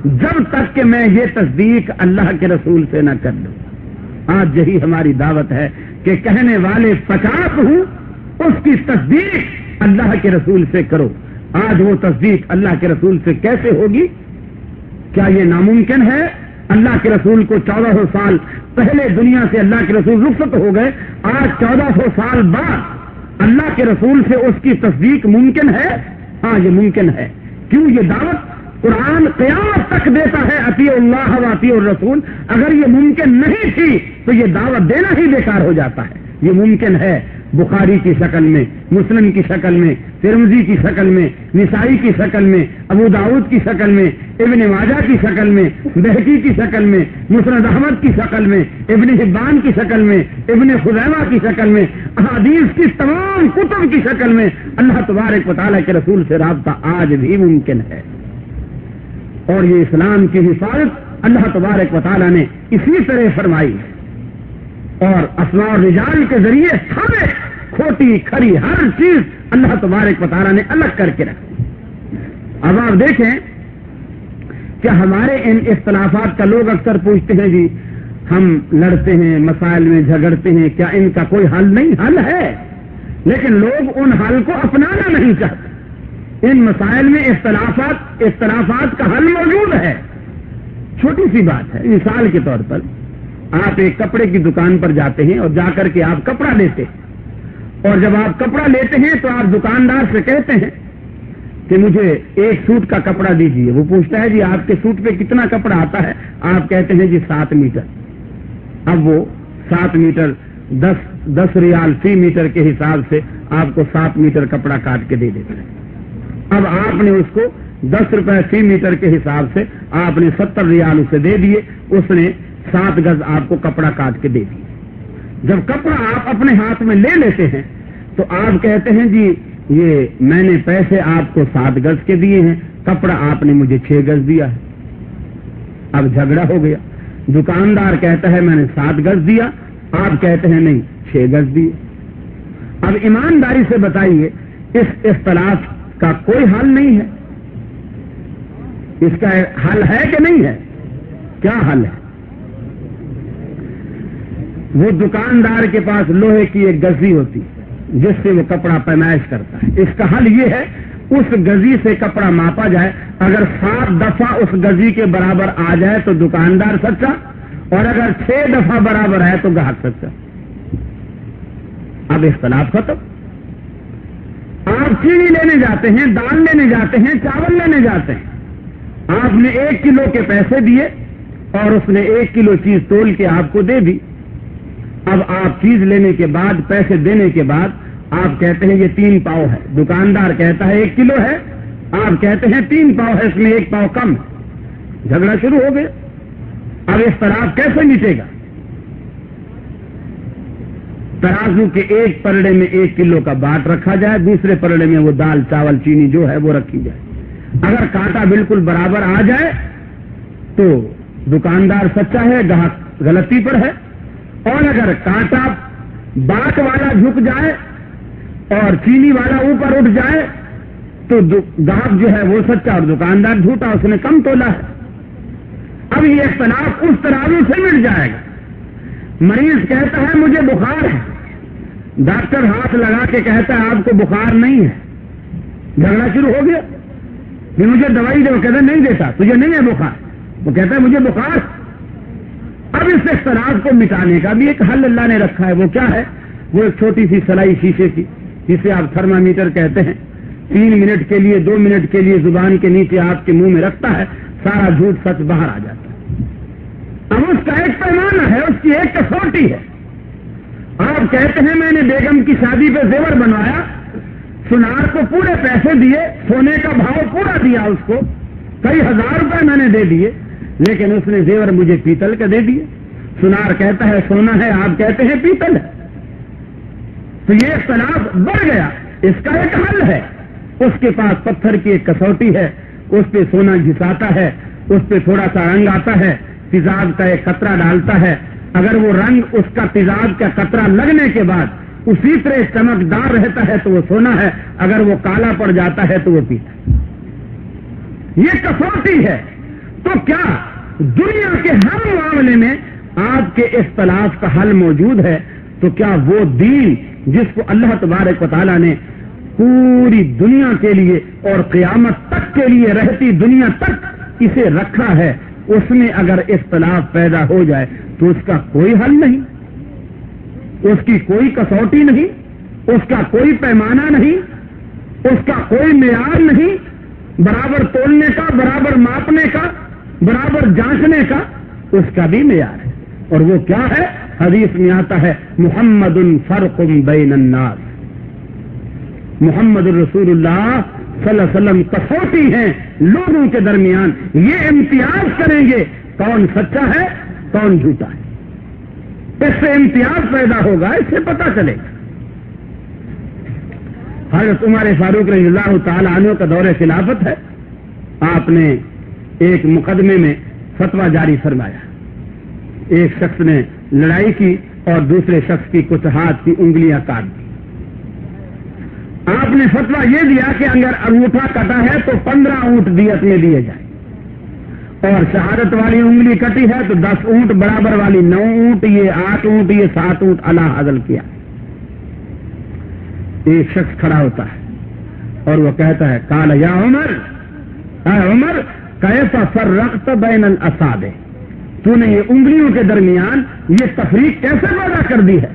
جب تک کہ میں یہ تصدیق اللہ کے رسول سے نہ کر دوں۔ آج یہی ہماری دعوت ہے کہ کہنے والے 50 ہوں، اس کی تصدیق اللہ کے رسول سے کرو۔ آج وہ تصدیق اللہ کے رسول سے کیسے ہوگی؟ کیا یہ ناممکن ہے؟ اللہ کے رسول کو 1400 سال پہلے دنیا سے اللہ کے رسول رخصت ہو گئے، آج 1400 سال بعد اللہ کے رسول سے اس کی تصدیق ممکن ہے؟ ہاں یہ ممکن ہے۔ کیوں؟ یہ دعوت قرآن قیامت تک دیتا ہے اطیعوا اللہ و اطیعوا الرسول۔ اگر یہ ممکن نہیں تھی تو یہ دعوت دینا ہی بیکار ہو جاتا ہے۔ یہ ممکن ہے بخاری کی شکل میں، مسلم کی شکل میں، ترمذی کی شکل میں، نسائی کی شکل میں، ابو داؤد کی شکل میں، ابن ماجہ کی شکل میں، بہقی کی شکل میں، مسند احمد کی شکل میں، ابن حبان کی شکل میں، ابن خزیمہ کی شکل میں، احادیث کی تمام کتب کی شکل میں اللہ تبارک و تعالیٰ کے رسول سے رابطہ آج بھی ممکن ہے۔ اور یہ اسلام کی حفاظت اللہ تبارک و تعالیٰ نے اسی طرح فرمائی ہے، اور اسماء الرجال کے ذریعے ہمیں کھوٹی کھری ہر چیز اللہ تبارک و تعالیٰ نے الگ کر کے رکھی۔ اب آپ دیکھیں کہ ہمارے ان اختلافات کا لوگ اکثر پوچھتے ہیں جی ہم لڑتے ہیں، مسائل میں جھگڑتے ہیں، کیا ان کا کوئی حل نہیں؟ حل ہے، لیکن لوگ ان حل کو اپنانا نہیں چاہتے۔ ان مسائل میں اختلافات کا حل موجود ہے۔ چھوٹی سی بات ہے، مثال کے طور پر آپ ایک کپڑے کی دکان پر جاتے ہیں اور جا کر کے آپ کپڑا لیتے ہیں، اور جب آپ کپڑا لیتے ہیں تو آپ دکاندار سے کہتے ہیں کہ مجھے ایک سوٹ کا کپڑا دیجیے۔ وہ پوچھتا ہے جی آپ کے سوٹ پہ کتنا کپڑا آتا ہے؟ آپ کہتے ہیں جی 7 میٹر۔ اب وہ 7 میٹر 10 ریال فی میٹر کے حساب سے آپ کو 7 میٹر کپڑا کاٹ کے دے دیتا ہے. اب آپ نے اس کو 10 روپے فی میٹر کے حساب سے آپ نے 70 ریال اسے دے دیے, اس نے 7 گز آپ کو کپڑا کاٹ کے دے دیے. جب کپڑا آپ اپنے ہاتھ میں لے لیتے ہیں تو آپ کہتے ہیں جی یہ میں نے پیسے آپ کو 7 گز کے دیے ہیں, کپڑا آپ نے مجھے 6 گز دیا ہے. اب جھگڑا ہو گیا. دکاندار کہتا ہے میں نے 7 گز دیا, آپ کہتے ہیں نہیں 6 گز دیے. اب ایمانداری سے بتائیے اس اختلاف کا کوئی حل نہیں ہے. اس کا حل ہے کہ نہیں ہے؟ کیا حل ہے؟ وہ دکاندار کے پاس لوہے کی ایک گزی ہوتی ہے جس سے وہ کپڑا پیمائش کرتا ہے. اس کا حل یہ ہے اس گزی سے کپڑا ماپا جائے, اگر 7 دفعہ اس گزی کے برابر آ جائے تو دکاندار سچا, اور اگر 6 دفعہ برابر ہے تو گاہک سچا. اب اختلاف ختم. آپ چینی لینے جاتے ہیں, دال لینے جاتے ہیں, چاول لینے جاتے ہیں, آپ نے 1 کلو کے پیسے دیے اور اس نے 1 کلو چیز تول کے آپ کو دے دی. اب آپ چیز لینے کے بعد پیسے دینے کے بعد آپ کہتے ہیں یہ 3 پاؤ ہے, دکاندار کہتا ہے 1 کلو ہے, آپ کہتے ہیں 3 پاؤ ہے, اس میں 1 پاؤ کم ہے. جھگڑا شروع ہو گیا. اب اختلاف کیسے مٹے گا؟ ترازو کے ایک پلڑے میں 1 کلو کا باٹ رکھا جائے, دوسرے پلڑے میں وہ دال چاول چینی جو ہے وہ رکھی جائے. اگر کانٹا بالکل برابر آ جائے تو دکاندار سچا ہے, گاہک غلطی پر ہے. اور اگر کانٹا باٹ والا جھک جائے اور چینی والا اوپر اٹھ جائے تو گاہک جو ہے وہ سچا اور دکاندار جھوٹا, اس نے کم تولا ہے. اب یہ اختلاف اس ترازو سے مٹ جائے گا. مریض کہتا ہے مجھے بخار ہے, ڈاکٹر ہاتھ لگا کے کہتا ہے آپ کو بخار نہیں ہے. جھگڑا شروع ہو گیا. پھر مجھے دوائی دے, وہ کہتا نہیں دیتا, تجھے نہیں ہے بخار, وہ کہتا ہے مجھے بخار. اب اس اختلاف کو مٹانے کا بھی ایک حل اللہ نے رکھا ہے. وہ کیا ہے؟ وہ ایک چھوٹی سی سلائی شیشے کی جسے آپ تھرمامیٹر کہتے ہیں, 3 منٹ کے لیے 2 منٹ کے لیے زبان کے نیچے آپ کے منہ میں رکھتا ہے, سارا جھوٹ سچ باہر آ جاتا ہے. اب اس کا ایک پیمانہ ہے, اس کی ایک کسوٹی ہے. آپ کہتے ہیں میں نے بیگم کی شادی پہ زیور بنوایا, سنار کو پورے پیسے دیے, سونے کا بھاؤ پورا دیا, اس کو کئی ہزار روپے میں نے دے دیے, لیکن اس نے زیور مجھے پیتل کا دے دیے. سنار کہتا ہے سونا ہے, آپ کہتے ہیں پیتل ہے. تو یہ اختلاف بڑھ گیا. اس کا ایک حل ہے. اس کے پاس پتھر کی ایک کسوٹی ہے, اس پہ سونا گھساتا ہے, اس پہ تھوڑا سا رنگ آتا ہے, تیزاب کا ایک قطرہ ڈالتا ہے. اگر وہ رنگ اس کا تیزاب کا قطرہ لگنے کے بعد اسی طرح چمکدار رہتا ہے تو وہ سونا ہے, اگر وہ کالا پڑ جاتا ہے تو وہ پیتا ہے. یہ کسوٹی ہے. تو کیا دنیا کے ہر معاملے میں آپ کے اختلاف کا حل موجود ہے؟ تو کیا وہ دین جس کو اللہ تبارک و تعالیٰ نے پوری دنیا کے لیے اور قیامت تک کے لیے رہتی دنیا تک اسے رکھا ہے, اس میں اگر اختلاف پیدا ہو جائے تو اس کا کوئی حل نہیں, اس کی کوئی کسوٹی نہیں, اس کا کوئی پیمانہ نہیں, اس کا کوئی معیار نہیں, برابر تولنے کا, برابر ماپنے کا, برابر جانچنے کا, اس کا بھی معیار ہے. اور وہ کیا ہے؟ حدیث میں آتا ہے محمد فرق بین الناس, محمد رسول اللہ صلی اللہ علیہ وسلم کسوٹی ہیں لوگوں کے درمیان. یہ امتیاز کریں گے کون سچا ہے کون جھوٹا ہے. اس سے امتیاز پیدا ہوگا, اس سے پتہ چلے گا. حضرت عمر فاروق رضی اللہ تعالی عنہ کا دور خلافت ہے. آپ نے ایک مقدمے میں فتویٰ جاری فرمایا. ایک شخص نے لڑائی کی اور دوسرے شخص کی کچھ ہاتھ کی انگلیاں کاٹ دی. آپ نے فتویٰ یہ دیا کہ اگر انگوٹھا کٹا ہے تو 15 اونٹ دیت میں دیے جائیں, اور شہادت والی انگلی کٹی ہے تو 10 اونٹ, برابر والی 9 اونٹ, یہ 8 اونٹ, یہ 7 اونٹ اللہ عدل کیا. ایک شخص کھڑا ہوتا ہے اور وہ کہتا ہے قال یا عمر, اے عمر کیف فرقت بین الاصابع, تو نے یہ انگلیوں کے درمیان یہ تفریق کیسے پیدا کر دی ہے؟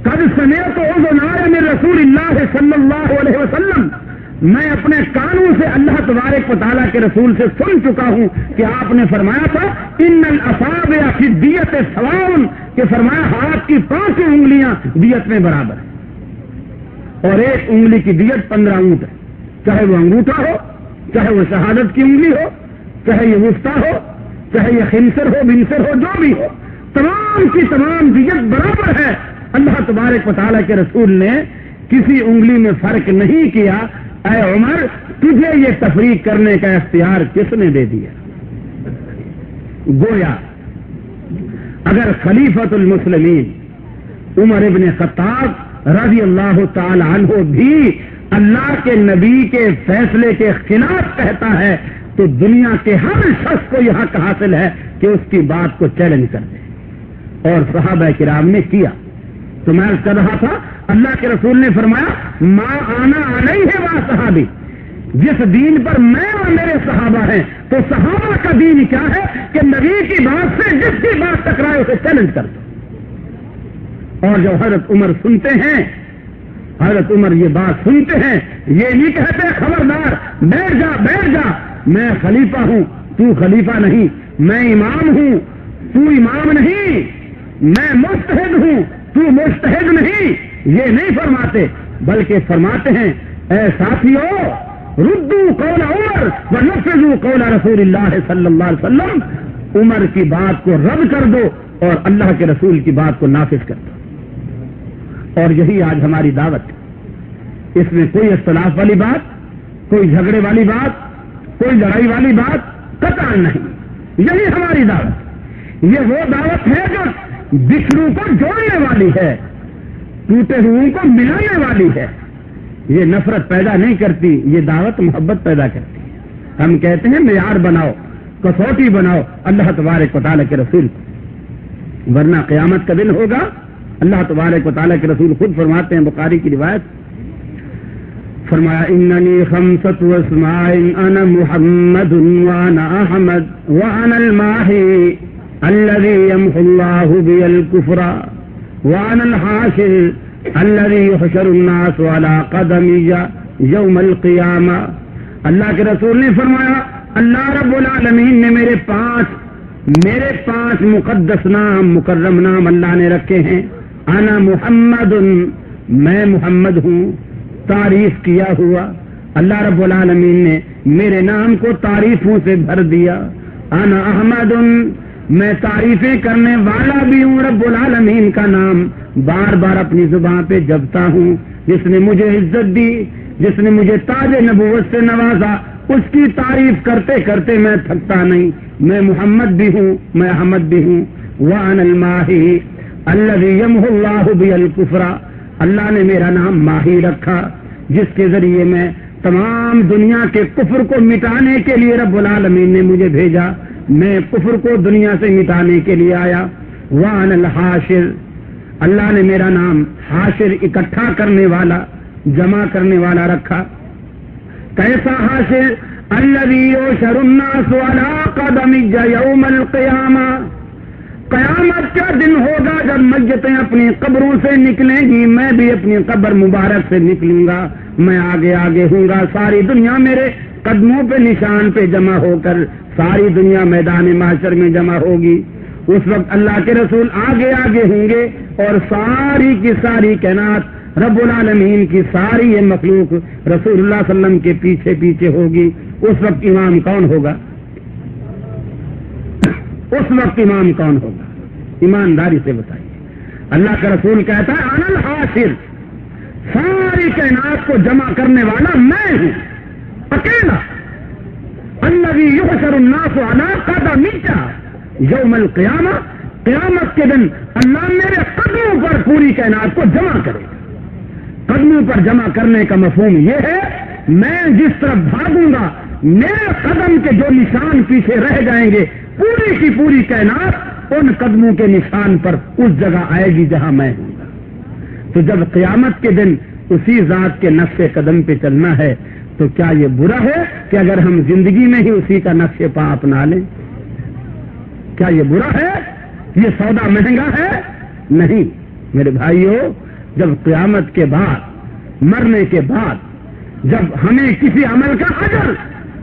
قد سمعت اذناي من رسول اللہ صلی اللہ علیہ وسلم میں اپنے کانوں سے اللہ تبارک و تعالیٰ کے رسول سے سن چکا ہوں کہ آپ نے فرمایا تھا ان الاصابع فی الدیۃ سواء، کہ فرمایا ہاتھ کی 5 انگلیاں دیت میں برابر ہیں اور 1 انگلی کی دیت 15 اونٹ ہے، چاہے وہ انگوٹھا ہو، چاہے وہ شہادت کی انگلی ہو، چاہے یہ وسطیٰ ہو، چاہے یہ خنصر ہو بنصر ہو، جو بھی ہو، تمام کی تمام دیت برابر ہے۔ اللہ تبارک و تعالیٰ کے رسول نے کسی انگلی میں فرق نہیں کیا۔ اے عمر، تجھے یہ تفریق کرنے کا اختیار کس نے دے دیا؟ گویا اگر خلیفۃ المسلمین عمر ابن خطاب رضی اللہ تعالی عنہ بھی اللہ کے نبی کے فیصلے کے خلاف کہتا ہے تو دنیا کے ہر شخص کو یہ حق حاصل ہے کہ اس کی بات کو چیلنج کر دے، اور صحابہ کرام نے کیا۔ تو میں کر رہا تھا اللہ کے رسول نے فرمایا ما آنا علیہ وا صحابی، جس دین پر میں اور میرے صحابہ ہیں، تو صحابہ کا دین کیا ہے کہ نبی کی بات سے جس کی بات ٹکرائے اسے چیلنج کر دو۔ اور جب حضرت عمر سنتے ہیں، حضرت عمر یہ بات سنتے ہیں، یہ نہیں کہتے خبردار بیٹھ جا بیٹھ جا، میں خلیفہ ہوں تو خلیفہ نہیں، میں امام ہوں تو امام نہیں، میں مجتہد ہوں تو مجتہد نہیں، یہ نہیں فرماتے، بلکہ فرماتے ہیں اے ساتھیو ردو قول عمر ونفذوا قول رسول اللہ صلی اللہ علیہ وسلم، عمر کی بات کو رد کر دو اور اللہ کے رسول کی بات کو نافذ کر دو۔ اور یہی آج ہماری دعوت ہے، اس میں کوئی اختلاف والی بات، کوئی جھگڑے والی بات، کوئی لڑائی والی بات قطعاً نہیں، یہی ہماری دعوت۔ یہ وہ دعوت ہے جو بچھڑوں کو جوڑنے والی ہے، ٹوٹے ہوئوں کو ملانے والی ہے، یہ نفرت پیدا نہیں کرتی، یہ دعوت محبت پیدا کرتی ہے۔ ہم کہتے ہیں معیار بناؤ، کسوٹی بناؤ اللہ تبارک و تعالیٰ کے رسول کو، ورنہ قیامت کا دن ہوگا۔ اللہ تبارک و تعالیٰ کے رسول خود فرماتے ہیں، بخاری کی روایت، فرمایا اننی خمسۃ اسماء انا محمد وانا احمد وانا الماحی الذي يمحو الله بي الكفر وانا الحاشر الذي يحشر الناس على قدمي يوم القيامة۔ اللہ کے رسول نے فرمایا اللہ رب العالمین نے میرے پانچ مقدس نام، مکرم نام اللہ نے رکھے ہیں۔ انا محمد، میں محمد ہوں، تعریف کیا ہوا، اللہ رب العالمین نے میرے نام کو تعریفوں سے بھر دیا۔ انا احمد، میں تعریفیں کرنے والا بھی ہوں، رب العالمین کا نام بار بار اپنی زبان پہ جپتا ہوں۔ جس نے مجھے عزت دی، جس نے مجھے تاج نبوت سے نوازا، اس کی تعریف کرتے کرتے میں تھکتا نہیں۔ میں محمد بھی ہوں، میں احمد بھی ہوں۔ وَأَنَا الْمَاحِي الَّذِي يَمْحُو اللَّهُ بِهِ الْكُفْرَ، اللہ نے میرا نام ماہی رکھا، جس کے ذریعے میں تمام دنیا کے کفر کو مٹانے کے لیے رب العالمین نے مجھے بھیجا، میں کفر کو دنیا سے مٹانے کے لیے آیا۔ وَأَنَا الْحَاشِرُ، اللہ نے میرا نام حاشر، اکٹھا کرنے والا، جمع کرنے والا رکھا۔ کیسا حاشر؟ الذی یحشر الناس علی قدمی یوم القیامہ، قیامت کا دن ہوگا جب میتیں اپنی قبروں سے نکلیں گی، میں بھی اپنی قبر مبارک سے نکلوں گا، میں آگے آگے ہوں گا، ساری دنیا میرے قدموں پہ نشان پہ جمع ہو کر ساری دنیا میدان محشر میں جمع ہوگی۔ اس وقت اللہ کے رسول آگے آگے ہوں گے اور ساری کی ساری کائنات، رب العالمین کی ساری یہ مخلوق رسول اللہ صلی اللہ علیہ وسلم کے پیچھے پیچھے ہوگی۔ اس وقت امام کون ہوگا؟ اس وقت امام کون ہوگا؟ ایمانداری سے بتائیے۔ اللہ کا رسول کہتا ہے انا الحاشر، ساری کائنات کو جمع کرنے والا میں ہوں اکیلا۔ الذی یحشر الناس علی قدمی یوم القیامہ، قیامت کے دن اللہ میرے قدموں پر پوری کائنات کو جمع کرے گا۔ قدموں پر جمع کرنے کا مفہوم یہ ہے میں جس طرف بھاگوں گا میرے قدم کے جو نشان پیچھے رہ جائیں گے، پوری کی پوری کائنات ان قدموں کے نشان پر اس جگہ آئے گی جہاں میں ہوں گا۔ تو جب قیامت کے دن اسی ذات کے نقش قدم پہ چلنا ہے تو کیا یہ برا ہے کہ اگر ہم زندگی میں ہی اسی کا نقش پا اپنا لیں؟ کیا یہ برا ہے؟ یہ سودا مہنگا ہے؟ نہیں میرے بھائیوں، جب قیامت کے بعد، مرنے کے بعد جب ہمیں کسی عمل کا اجر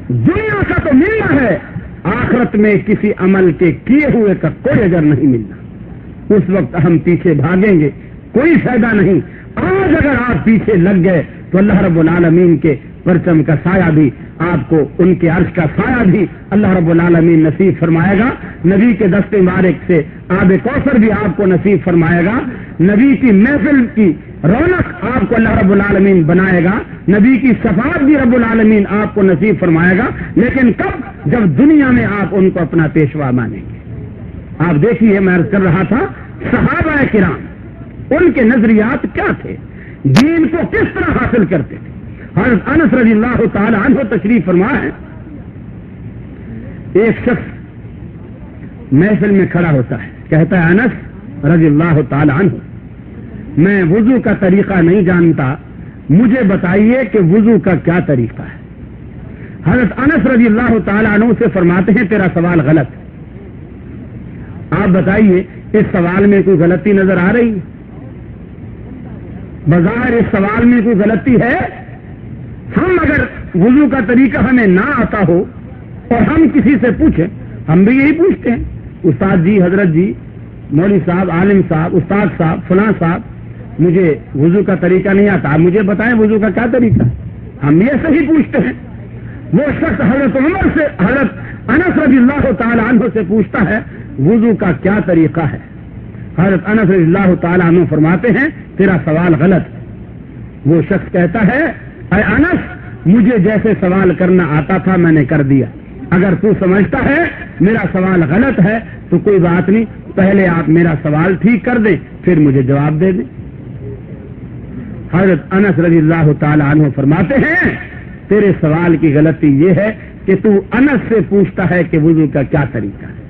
دنیا کا تو ملنا ہے، آخرت میں کسی عمل کے کیے ہوئے کا کوئی اجر نہیں ملنا، اس وقت ہم پیچھے بھاگیں گے، کوئی فائدہ نہیں۔ آج اگر آپ پیچھے لگ گئے تو اللہ رب العالمین کے پرچم کا سایہ بھی آپ کو، ان کے عرش کا سایہ بھی اللہ رب العالمین نصیب فرمائے گا، نبی کے دست مبارک سے آب کوثر بھی آپ کو نصیب فرمائے گا، نبی کی محفل کی رونق آپ کو اللہ رب العالمین بنائے گا، نبی کی شفاعت بھی رب العالمین آپ کو نصیب فرمائے گا، لیکن کب؟ جب دنیا میں آپ ان کو اپنا پیشوا مانیں گے۔ آپ دیکھیے، میں عرض کر رہا تھا صحابہ کرام ان کے نظریات کیا تھے، دین کو کس طرح حاصل کرتے تھے۔ حضرت انس رضی اللہ تعالی عنہ تشریف فرما ہے، ایک شخص محفل میں کھڑا ہوتا ہے، کہتا ہے انس رضی اللہ تعالی عنہ، میں وضو کا طریقہ نہیں جانتا، مجھے بتائیے کہ وضو کا کیا طریقہ ہے۔ حضرت انس رضی اللہ تعالی عنہ سے فرماتے ہیں تیرا سوال غلط ہے، آپ بتائیے اس سوال میں کوئی غلطی نظر آ رہی؟ بظاہر اس سوال میں کوئی غلطی ہے؟ ہم اگر وضو کا طریقہ ہمیں نہ آتا ہو اور ہم کسی سے پوچھیں، ہم بھی یہی پوچھتے ہیں، استاد جی، حضرت جی، مولوی صاحب، عالم صاحب، استاد صاحب، فلاں صاحب، مجھے وضو کا طریقہ نہیں آتا، آپ مجھے بتائیں وضو کا کیا طریقہ ہے۔ ہم یہ صحیح پوچھتے ہیں۔ وہ شخص حضرت عمر سے، حضرت انس رضی اللہ تعالی عنہ سے پوچھتا ہے وضو کا کیا طریقہ ہے۔ حضرت انس رضی اللہ تعالی عنہ فرماتے ہیں تیرا سوال غلط۔ وہ شخص کہتا ہے اے انس، مجھے جیسے سوال کرنا آتا تھا میں نے کر دیا، اگر تو سمجھتا ہے میرا سوال غلط ہے تو کوئی بات نہیں، پہلے آپ میرا سوال ٹھیک کر دیں پھر مجھے جواب دے دیں۔ حضرت انس رضی اللہ تعالی عنہ فرماتے ہیں تیرے سوال کی غلطی یہ ہے کہ تو انس سے پوچھتا ہے کہ وضو کا کیا طریقہ ہے،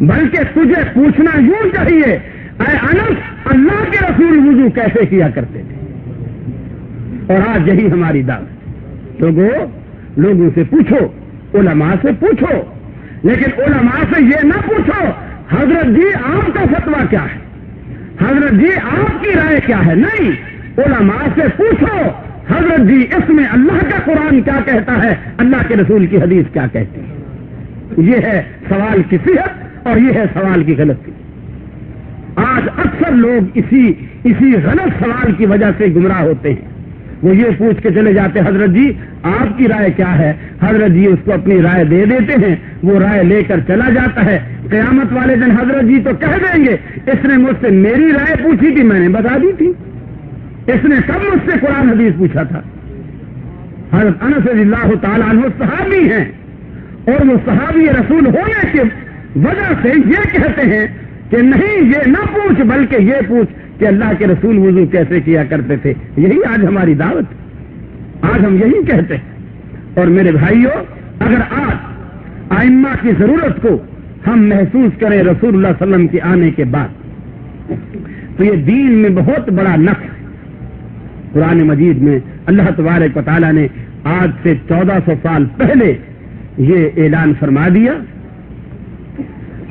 بلکہ تجھے پوچھنا یوں چاہیے اے انس، اللہ کے رسول وضو کیسے کیا کرتے تھے۔ اور آج یہی ہماری دعوت، لوگوں سے پوچھو، علماء سے پوچھو، لیکن علماء سے یہ نہ پوچھو حضرت جی آپ کا فتویٰ کیا ہے، حضرت جی آپ کی رائے کیا ہے، نہیں، علماء سے پوچھو حضرت جی اس میں اللہ کا قرآن کیا کہتا ہے، اللہ کے رسول کی حدیث کیا کہتی ہے۔ یہ ہے سوال کی صحت اور یہ ہے سوال کی غلطی۔ آج اکثر لوگ اسی غلط سوال کی وجہ سے گمراہ ہوتے ہیں۔ وہ یہ پوچھ کے چلے جاتے حضرت جی آپ کی رائے کیا ہے، حضرت جی اس کو اپنی رائے دے دیتے ہیں، وہ رائے لے کر چلا جاتا ہے، قیامت والے دن حضرت جی تو کہہ دیں گے اس نے مجھ سے میری رائے پوچھی تھی، میں نے بتا دی تھی، اس نے کب مجھ سے قرآن حدیث پوچھا تھا۔ حضرت انس رضی اللہ تعالیٰ عنہ صحابی ہیں اور وہ صحابی رسول ہونے کی وجہ سے یہ کہتے ہیں کہ نہیں یہ نہ پوچھ بلکہ یہ پوچھ کہ اللہ کے رسول وضو کیسے کیا کرتے تھے۔ یہی آج ہماری دعوت، آج ہم یہی کہتے ہیں۔ اور میرے بھائیوں، اگر آج ائمہ کی ضرورت کو ہم محسوس کریں رسول اللہ صلی اللہ علیہ وسلم کے آنے کے بعد تو یہ دین میں بہت بڑا نقص ہے۔ قرآن مجید میں اللہ تبارک و تعالیٰ نے آج سے 1400 سال پہلے یہ اعلان فرما دیا،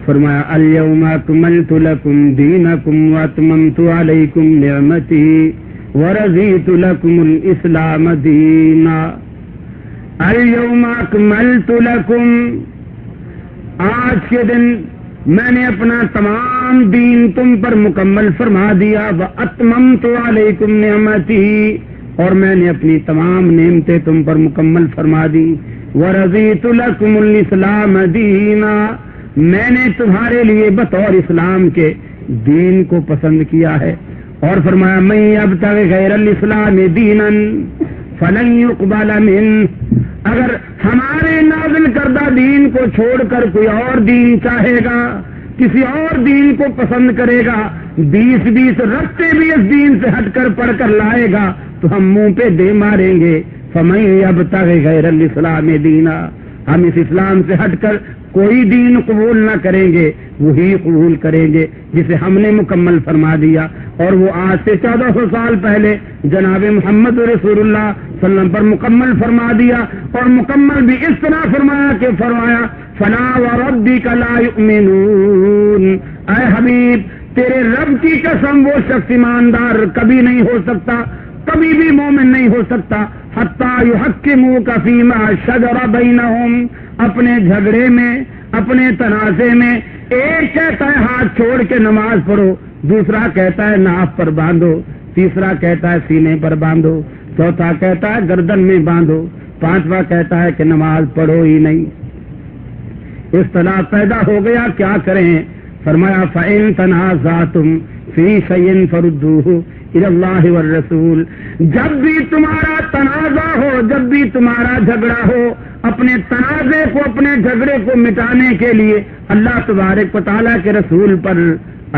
فرمایا الیوم اکملت لکم دینکم واتممت علیکم نعمتی ورضیت لکم الاسلام دینا۔ الیوم اکملت لکم، آج کے دن میں نے اپنا تمام دین تم پر مکمل فرما دیا، واتممت علیکم نعمتی، اور میں نے اپنی تمام نعمتیں تم پر مکمل فرما دی، ورضیت لکم الاسلام دینا، میں نے تمہارے لیے بطور اسلام کے دین کو پسند کیا ہے۔ اور فرمایا من یبتغی غیر الاسلام دینا فلن یقبل منہ، اگر ہمارے نازل کردہ دین کو چھوڑ کر کوئی اور دین چاہے گا، کسی اور دین کو پسند کرے گا، 20 رستے بھی اس دین سے ہٹ کر پڑھ کر لائے گا تو ہم منہ پہ دے ماریں گے۔ فمن یبتغی غیر الاسلام دینا، ہم اس اسلام سے ہٹ کر کوئی دین قبول نہ کریں گے، وہی قبول کریں گے جسے ہم نے مکمل فرما دیا۔ اور وہ آج سے 1400 سال پہلے جناب محمد رسول اللہ صلی اللہ علیہ وسلم پر مکمل فرما دیا، اور مکمل بھی اس طرح فرمایا کہ فرمایا فلا وربک لا یؤمنون، اے حبیب تیرے رب کی قسم وہ شخص ایماندار کبھی نہیں ہو سکتا کبھی بھی مومن نہیں ہو سکتا حتی یحکموک فیما شجر بینہم، اپنے جھگڑے میں، اپنے تنازع میں ایک کہتا ہے ہاتھ چھوڑ کے نماز پڑھو، دوسرا کہتا ہے ناف پر باندھو، تیسرا کہتا ہے سینے پر باندھو، چوتھا کہتا ہے گردن میں باندھو، پانچواں کہتا ہے کہ نماز پڑھو ہی نہیں۔ اختلاف پیدا ہو گیا، کیا کریں؟ فرمایا فَإِن تَنَازَعْتُمْ فِي شَيْءٍ فَرُدُّوهُ إِلَى اللَّهِ وَالرَّسُولِ، جب بھی تمہارا تنازع ہو، جب بھی تمہارا جھگڑا ہو، اپنے تنازع کو، اپنے جھگڑے کو مٹانے کے لیے اللہ تبارک و تعالیٰ کے رسول پر،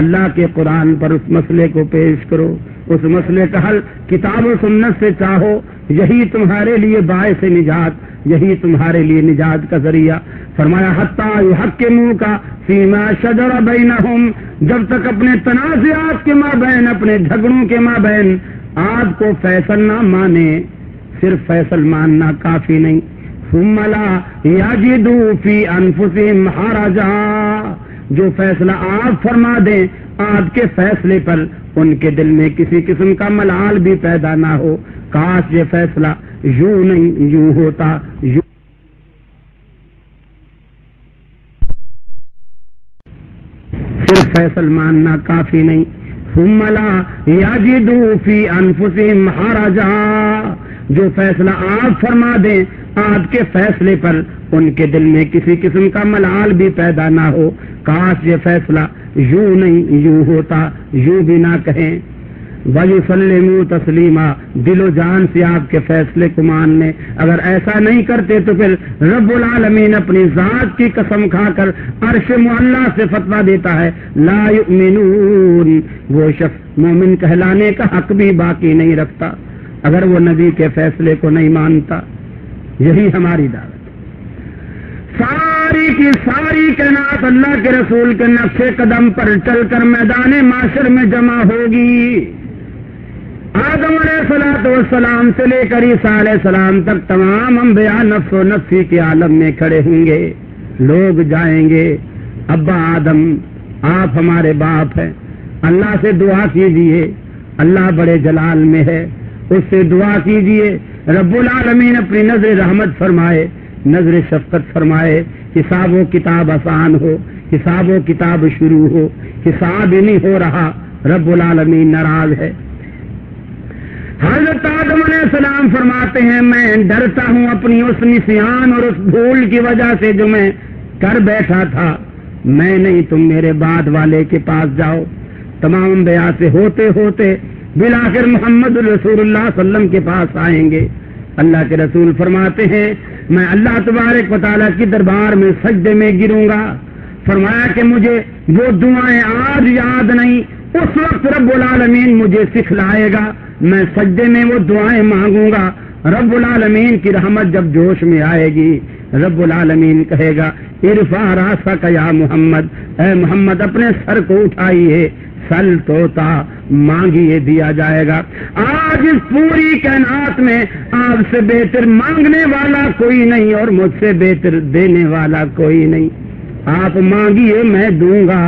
اللہ کے قرآن پر اس مسئلے کو پیش کرو، اس مسئلے کا حل کتاب و سنت سے چاہو، یہی تمہارے لیے باعث نجات، یہی تمہارے لیے نجات کا ذریعہ۔ فرمایا حتی یحکموک فیما شجر بینہم، جب تک اپنے تنازعات کے مابین، اپنے جھگڑوں کے مابین آپ کو فیصل نہ مانے، صرف فیصل ماننا کافی نہیں، ثم لا یجدوا فی انفسہم حرجا، جو فیصلہ آپ فرما دیں آپ کے فیصلے پر، ان کے دل میں کسی قسم کا ملال بھی پیدا نہ ہو، کاش یہ فیصلہ یوں نہیں یوں ہوتا، صرف فیصل ماننا کافی نہیں، ثم لا یجدوا فی انفسہم حرجا، جو فیصلہ آپ فرما دیں آپ کے فیصلے پر، ان کے دل میں کسی قسم کا ملال بھی پیدا نہ ہو، کاش یہ فیصلہ یوں نہیں یوں ہوتا، یوں بھی نہ کہیں۔ وَيُسَلِّمُوا تَسْلِيمًا، دل و جان سے آپ کے فیصلے کو ماننے، اگر ایسا نہیں کرتے تو پھر رب العالمین اپنی ذات کی قسم کھا کر عرش معلیٰ سے فتویٰ دیتا ہے لا یؤمنون، وہ شخص مومن کہلانے کا حق بھی باقی نہیں رکھتا اگر وہ نبی کے فیصلے کو نہیں مانتا۔ یہی ہماری دعوت، ساری کی ساری کائنات اللہ کے رسول کے نقش قدم پر چل کر میدان معاشر میں جمع ہوگی۔ آدم علیہ السلام سے لے کر عیسیٰ علیہ السلام تک تمام انبیاء نفس و نفسی کے عالم میں کھڑے ہوں گے، لوگ جائیں گے ابا آدم آپ ہمارے باپ ہیں، اللہ سے دعا کیجئے، اللہ بڑے جلال میں ہے، اس سے دعا کیجئے رب العالمین اپنی نظر رحمت فرمائے، نظر شفقت فرمائے، حساب و کتاب آسان ہو، حساب و کتاب شروع ہو، حساب ہی نہیں ہو رہا، رب العالمین ناراض ہے۔ حضرت آدم علیہ السلام فرماتے ہیں میں ڈرتا ہوں اپنی اس نسیان اور اس بھول کی وجہ سے جو میں کر بیٹھا تھا، میں نہیں تم میرے بعد والے کے پاس جاؤ۔ تمام انبیاء سے ہوتے ہوتے بالآخر محمد رسول اللہ صلی اللہ علیہ وسلم کے پاس آئیں گے۔ اللہ کے رسول فرماتے ہیں میں اللہ تبارک و تعالیٰ کی دربار میں سجدے میں گروں گا۔ فرمایا کہ مجھے وہ دعائیں آج یاد نہیں، اس وقت رب العالمین مجھے سکھلائے گا، میں سجدے میں وہ دعائیں مانگوں گا۔ رب العالمین کی رحمت جب جوش میں آئے گی، رب العالمین کہے گا ارفع راسک یا محمد، اے محمد اپنے سر کو اٹھائیے، سل توتا مانگیے دیا جائے گا۔ آج اس پوری کائنات میں آپ سے بہتر مانگنے والا کوئی نہیں اور مجھ سے بہتر دینے والا کوئی نہیں، آپ مانگیے میں دوں گا۔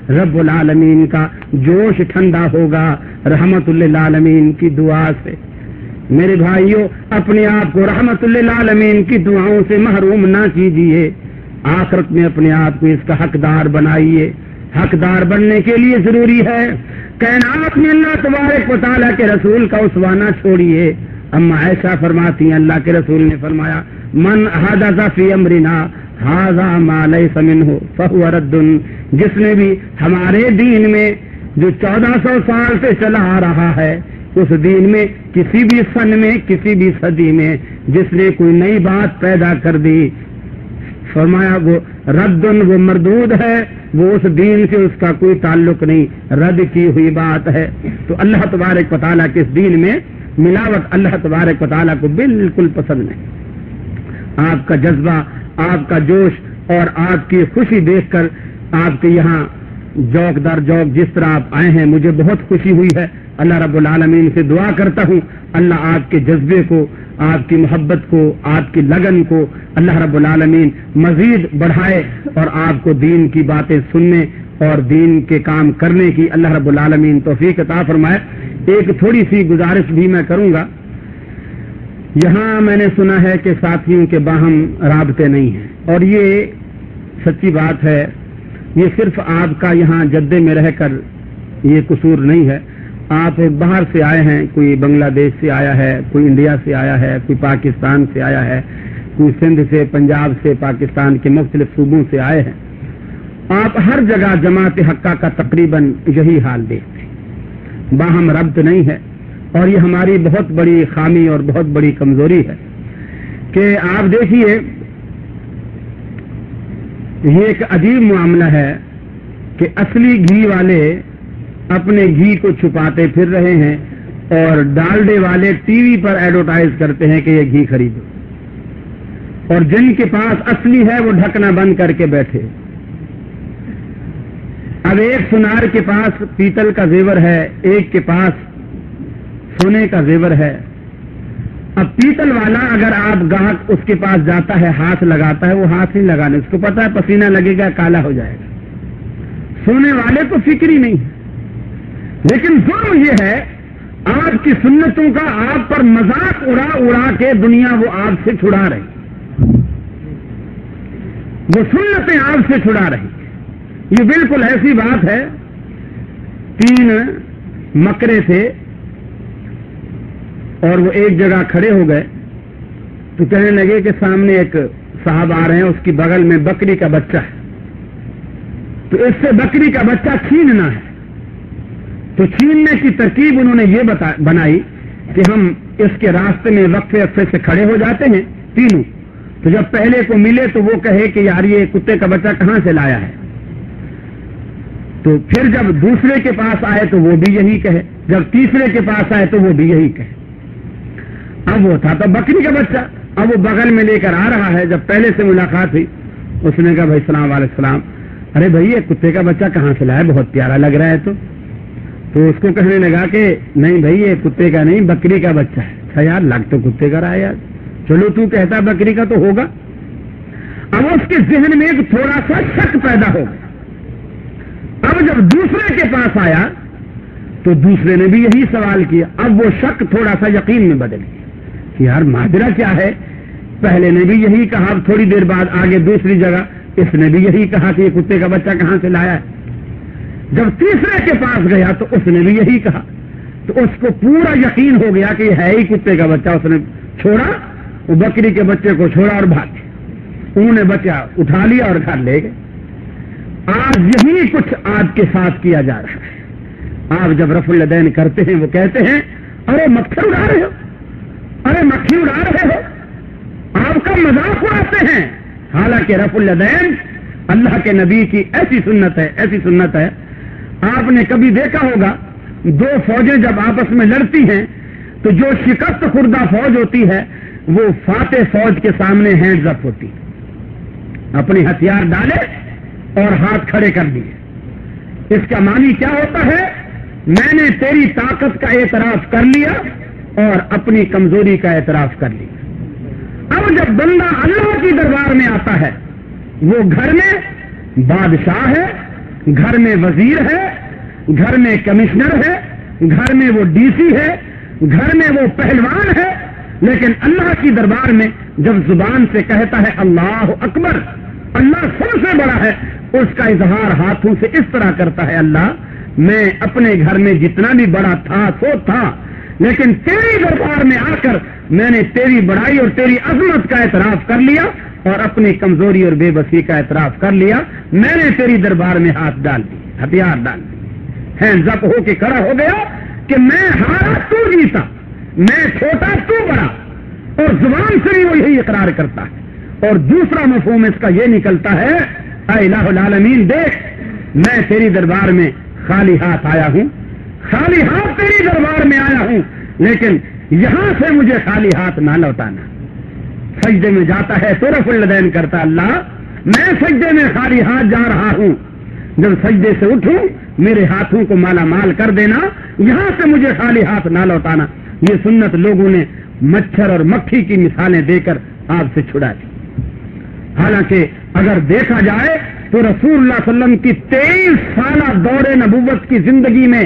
رب العالمین کا جوش ٹھنڈا ہوگا رحمت للعالمین کی دعا سے۔ میرے بھائیوں اپنے آپ کو رحمت للعالمین کی دعاؤں سے محروم نہ کیجیے، آخرت میں اپنے آپ کو اس کا حقدار بنائیے۔ حقدار بننے کے لیے ضروری ہے کائنات میں اللہ تبارک و تعالیٰ کے رسول کا اسوانہ چھوڑیے۔ اما عائشہ فرماتی ہیں اللہ کے رسول نے فرمایا من حدث فی امرنا ھذا ما لیس منہ فہو رد، جس نے بھی ہمارے دین میں جو 1400 سال سے چلا آ رہا ہے اس دین میں کسی بھی سن میں کسی بھی صدی میں جس نے کوئی نئی بات پیدا کر دی، فرمایا وہ رد، وہ مردود ہے، وہ اس دین سے اس کا کوئی تعلق نہیں، رد کی ہوئی بات ہے۔ تو اللہ تبارک و تعالیٰ کے اس دین میں ملاوٹ اللہ تبارک و تعالیٰ کو بالکل پسند نہیں۔ آپ کا جذبہ، آپ کا جوش اور آپ کی خوشی دیکھ کر آپ کے یہاں جوک در جوک جس طرح آپ آئے ہیں مجھے بہت خوشی ہوئی ہے۔ اللہ رب العالمین سے دعا کرتا ہوں اللہ آپ کے جذبے کو، آپ کی محبت کو، آپ کی لگن کو اللہ رب العالمین مزید بڑھائے اور آپ کو دین کی باتیں سننے اور دین کے کام کرنے کی اللہ رب العالمین توفیق عطا فرمائے۔ ایک تھوڑی سی گزارش بھی میں کروں گا. یہاں میں نے سنا ہے کہ ساتھیوں کے باہم رابطے نہیں ہیں، اور یہ سچی بات ہے. یہ صرف آپ کا یہاں جدے میں رہ کر یہ قصور نہیں ہے. آپ باہر سے آئے ہیں، کوئی بنگلہ دیش سے آیا ہے، کوئی انڈیا سے آیا ہے، کوئی پاکستان سے آیا ہے، کوئی سندھ سے، پنجاب سے، پاکستان کے مختلف صوبوں سے آئے ہیں. آپ ہر جگہ جماعت حقہ کا تقریباً یہی حال دیکھتے ہیں. باہم ربط نہیں ہے، اور یہ ہماری بہت بڑی خامی اور بہت بڑی کمزوری ہے کہ آپ دیکھیے یہ ایک عجیب معاملہ ہے کہ اصلی گھی والے اپنے گھی کو چھپاتے پھر رہے ہیں، اور ڈالڈے والے ٹی وی پر ایڈورٹائز کرتے ہیں کہ یہ گھی خریدو، اور جن کے پاس اصلی ہے وہ ڈھکنا بند کر کے بیٹھے. اب ایک سنار کے پاس پیتل کا زیور ہے، ایک کے پاس سونے کا زیور ہے. اب پیتل والا اگر آپ گاہک اس کے پاس جاتا ہے، ہاتھ لگاتا ہے، وہ ہاتھ نہیں لگانے، اس کو پتا ہے پسینہ لگے گا، کالا ہو جائے گا. سونے والے کو فکر ہی نہیں ہے. لیکن ظلم یہ ہے آپ کی سنتوں کا آپ پر مذاق اڑا اڑا کے دنیا وہ آپ سے چھڑا رہی، وہ سنتیں آپ سے چھڑا رہی. یہ بالکل ایسی بات ہے. 3 مکرے تھے اور وہ ایک جگہ کھڑے ہو گئے تو کہنے لگے کہ سامنے ایک صاحب آ رہے ہیں، اس کی بغل میں بکری کا بچہ ہے، تو اس سے بکری کا بچہ چھیننا ہے. تو چھیننے کی ترکیب انہوں نے یہ بنائی کہ ہم اس کے راستے میں وقفے وقفے سے کھڑے ہو جاتے ہیں تینوں. تو جب پہلے کو ملے تو وہ کہے کہ یار یہ کتے کا بچہ کہاں سے لایا ہے، تو پھر جب دوسرے کے پاس آئے تو وہ بھی یہی کہے، جب تیسرے کے پاس آئے تو وہ بھی یہی کہے. اب وہ تھا تو بکری کا بچہ، اب وہ بغل میں لے کر آ رہا ہے. جب پہلے سے ملاقات ہوئی اس نے کہا بھائی السلام علیکم، ارے بھائی یہ کتے کا بچہ کہاں سے لایا، بہت پیارا لگ رہا ہے. تو اس کو کہنے لگا کہ نہیں بھائی یہ کتے کا نہیں، بکری کا بچہ ہے. اچھا یار لگ تو کتے کا رہا ہے یار، چلو تو کہتا بکری کا تو ہوگا. اب اس کے ذہن میں ایک تھوڑا سا شک پیدا ہو گیا. اب جب دوسرے کے پاس آیا تو دوسرے نے بھی یہی سوال کیا. اب وہ شک تھوڑا سا یقین میں بدل گیا کہ یار ماجرا کیا ہے. پہلے نے بھی یہی کہا، اب تھوڑی دیر بعد آگے دوسری جگہ اس نے بھی یہی کہا کہ یہ کتے کا بچہ کہاں سے لایا ہے. جب تیسرے کے پاس گیا تو اس نے بھی یہی کہا، تو اس کو پورا یقین ہو گیا کہ یہ ہے ہی کتے کا بچہ. اس نے چھوڑا، وہ بکری کے بچے کو چھوڑا اور بھاگ گیا. انہوں نے بچہ اٹھا لیا اور گھر لے گئے. آج یہی کچھ آپ کے ساتھ کیا جا رہا ہے. آپ جب رفع الیدین کرتے ہیں وہ کہتے ہیں ارے مکھی اڑا رہے ہو، ارے مکھی اڑا رہے ہو، آپ کا مذاق اڑاتے ہیں. حالانکہ رفع الیدین اللہ کے نبی کی ایسی سنت ہے، ایسی سنت ہے. آپ نے کبھی دیکھا ہوگا 2 فوجیں جب آپس میں لڑتی ہیں تو جو شکست خوردہ فوج ہوتی ہے وہ فاتح فوج کے سامنے ہینڈز اپ ہوتی، اپنے ہتھیار ڈالے اور ہاتھ کھڑے کر دیے. اس کا معنی کیا ہوتا ہے؟ میں نے تیری طاقت کا اعتراف کر لیا اور اپنی کمزوری کا اعتراف کر لیا. اب جب بندہ اللہ کی دربار میں آتا ہے وہ گھر میں بادشاہ ہے، گھر میں وزیر ہے، گھر میں کمشنر ہے، گھر میں وہ ڈی سی ہے، گھر میں وہ پہلوان ہے. لیکن اللہ کی دربار میں جب زبان سے کہتا ہے اللہ اکبر، اللہ سب سے بڑا ہے، اس کا اظہار ہاتھوں سے اس طرح کرتا ہے اللہ میں اپنے گھر میں جتنا بھی بڑا تھا سو تھا، لیکن تیری دربار میں آ کر میں نے تیری بڑائی اور تیری عظمت کا اعتراف کر لیا اور اپنی کمزوری اور بے بسی کا اعتراف کر لیا. میں نے تیری دربار میں ہاتھ ڈال دی، ہتھیار ڈال دی، ہینڈز اپ ہو کے کھڑا ہو گیا کہ میں ہارا تو جیتا، میں چھوٹا تو بڑا. اور زبان سے بھی وہ یہی اقرار کرتا ہے. اور دوسرا مفہوم اس کا یہ نکلتا ہے اے الہ العالمین دیکھ میں تیری دربار میں خالی ہاتھ آیا ہوں، خالی ہاتھ تیری دربار میں آیا ہوں، لیکن یہاں سے مجھے خالی ہاتھ نہ لوٹانا. سجدے میں جاتا ہے تو رفع الیدین کرتا اللہ میں سجدے میں خالی ہاتھ جا رہا ہوں، جب سجدے سے اٹھوں میرے ہاتھوں کو مالا مال کر دینا، یہاں سے مجھے خالی ہاتھ نہ لوٹانا. یہ سنت لوگوں نے مچھر اور مکھی کی مثالیں دے کر آپ سے چھڑا دی. حالانکہ اگر دیکھا جائے تو رسول اللہ صلی اللہ علیہ وسلم کی 23 سالہ دور نبوت کی زندگی میں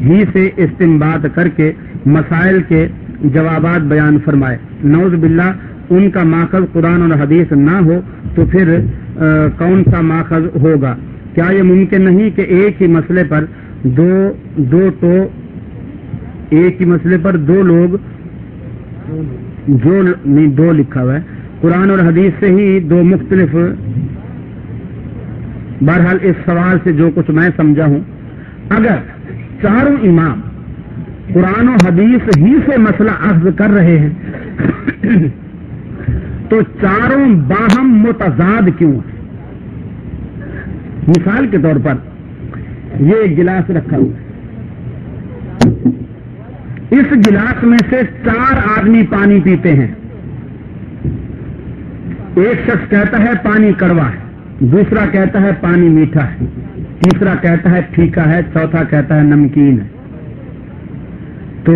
ہی سے استنباط کر کے مسائل کے جوابات بیان فرمائے. نعوذ باللہ ان کا ماخذ قرآن اور حدیث نہ ہو تو پھر کون سا ماخذ ہوگا؟ کیا یہ ممکن نہیں کہ ایک ہی مسئلے پر دو لوگ دو لکھا ہوا ہے، قرآن اور حدیث سے ہی دو مختلف. بہرحال اس سوال سے جو کچھ میں سمجھا ہوں، اگر چاروں امام قرآن و حدیث ہی سے مسئلہ اخذ کر رہے ہیں تو چاروں باہم متضاد کیوں ہیں؟ مثال کے طور پر یہ ایک گلاس رکھا ہوا ہے، اس گلاس میں سے 4 آدمی پانی پیتے ہیں. ایک شخص کہتا ہے پانی کڑوا ہے، دوسرا کہتا ہے پانی میٹھا ہے، تیسرا کہتا ہے پھیکا ہے، چوتھا کہتا ہے نمکین ہے. تو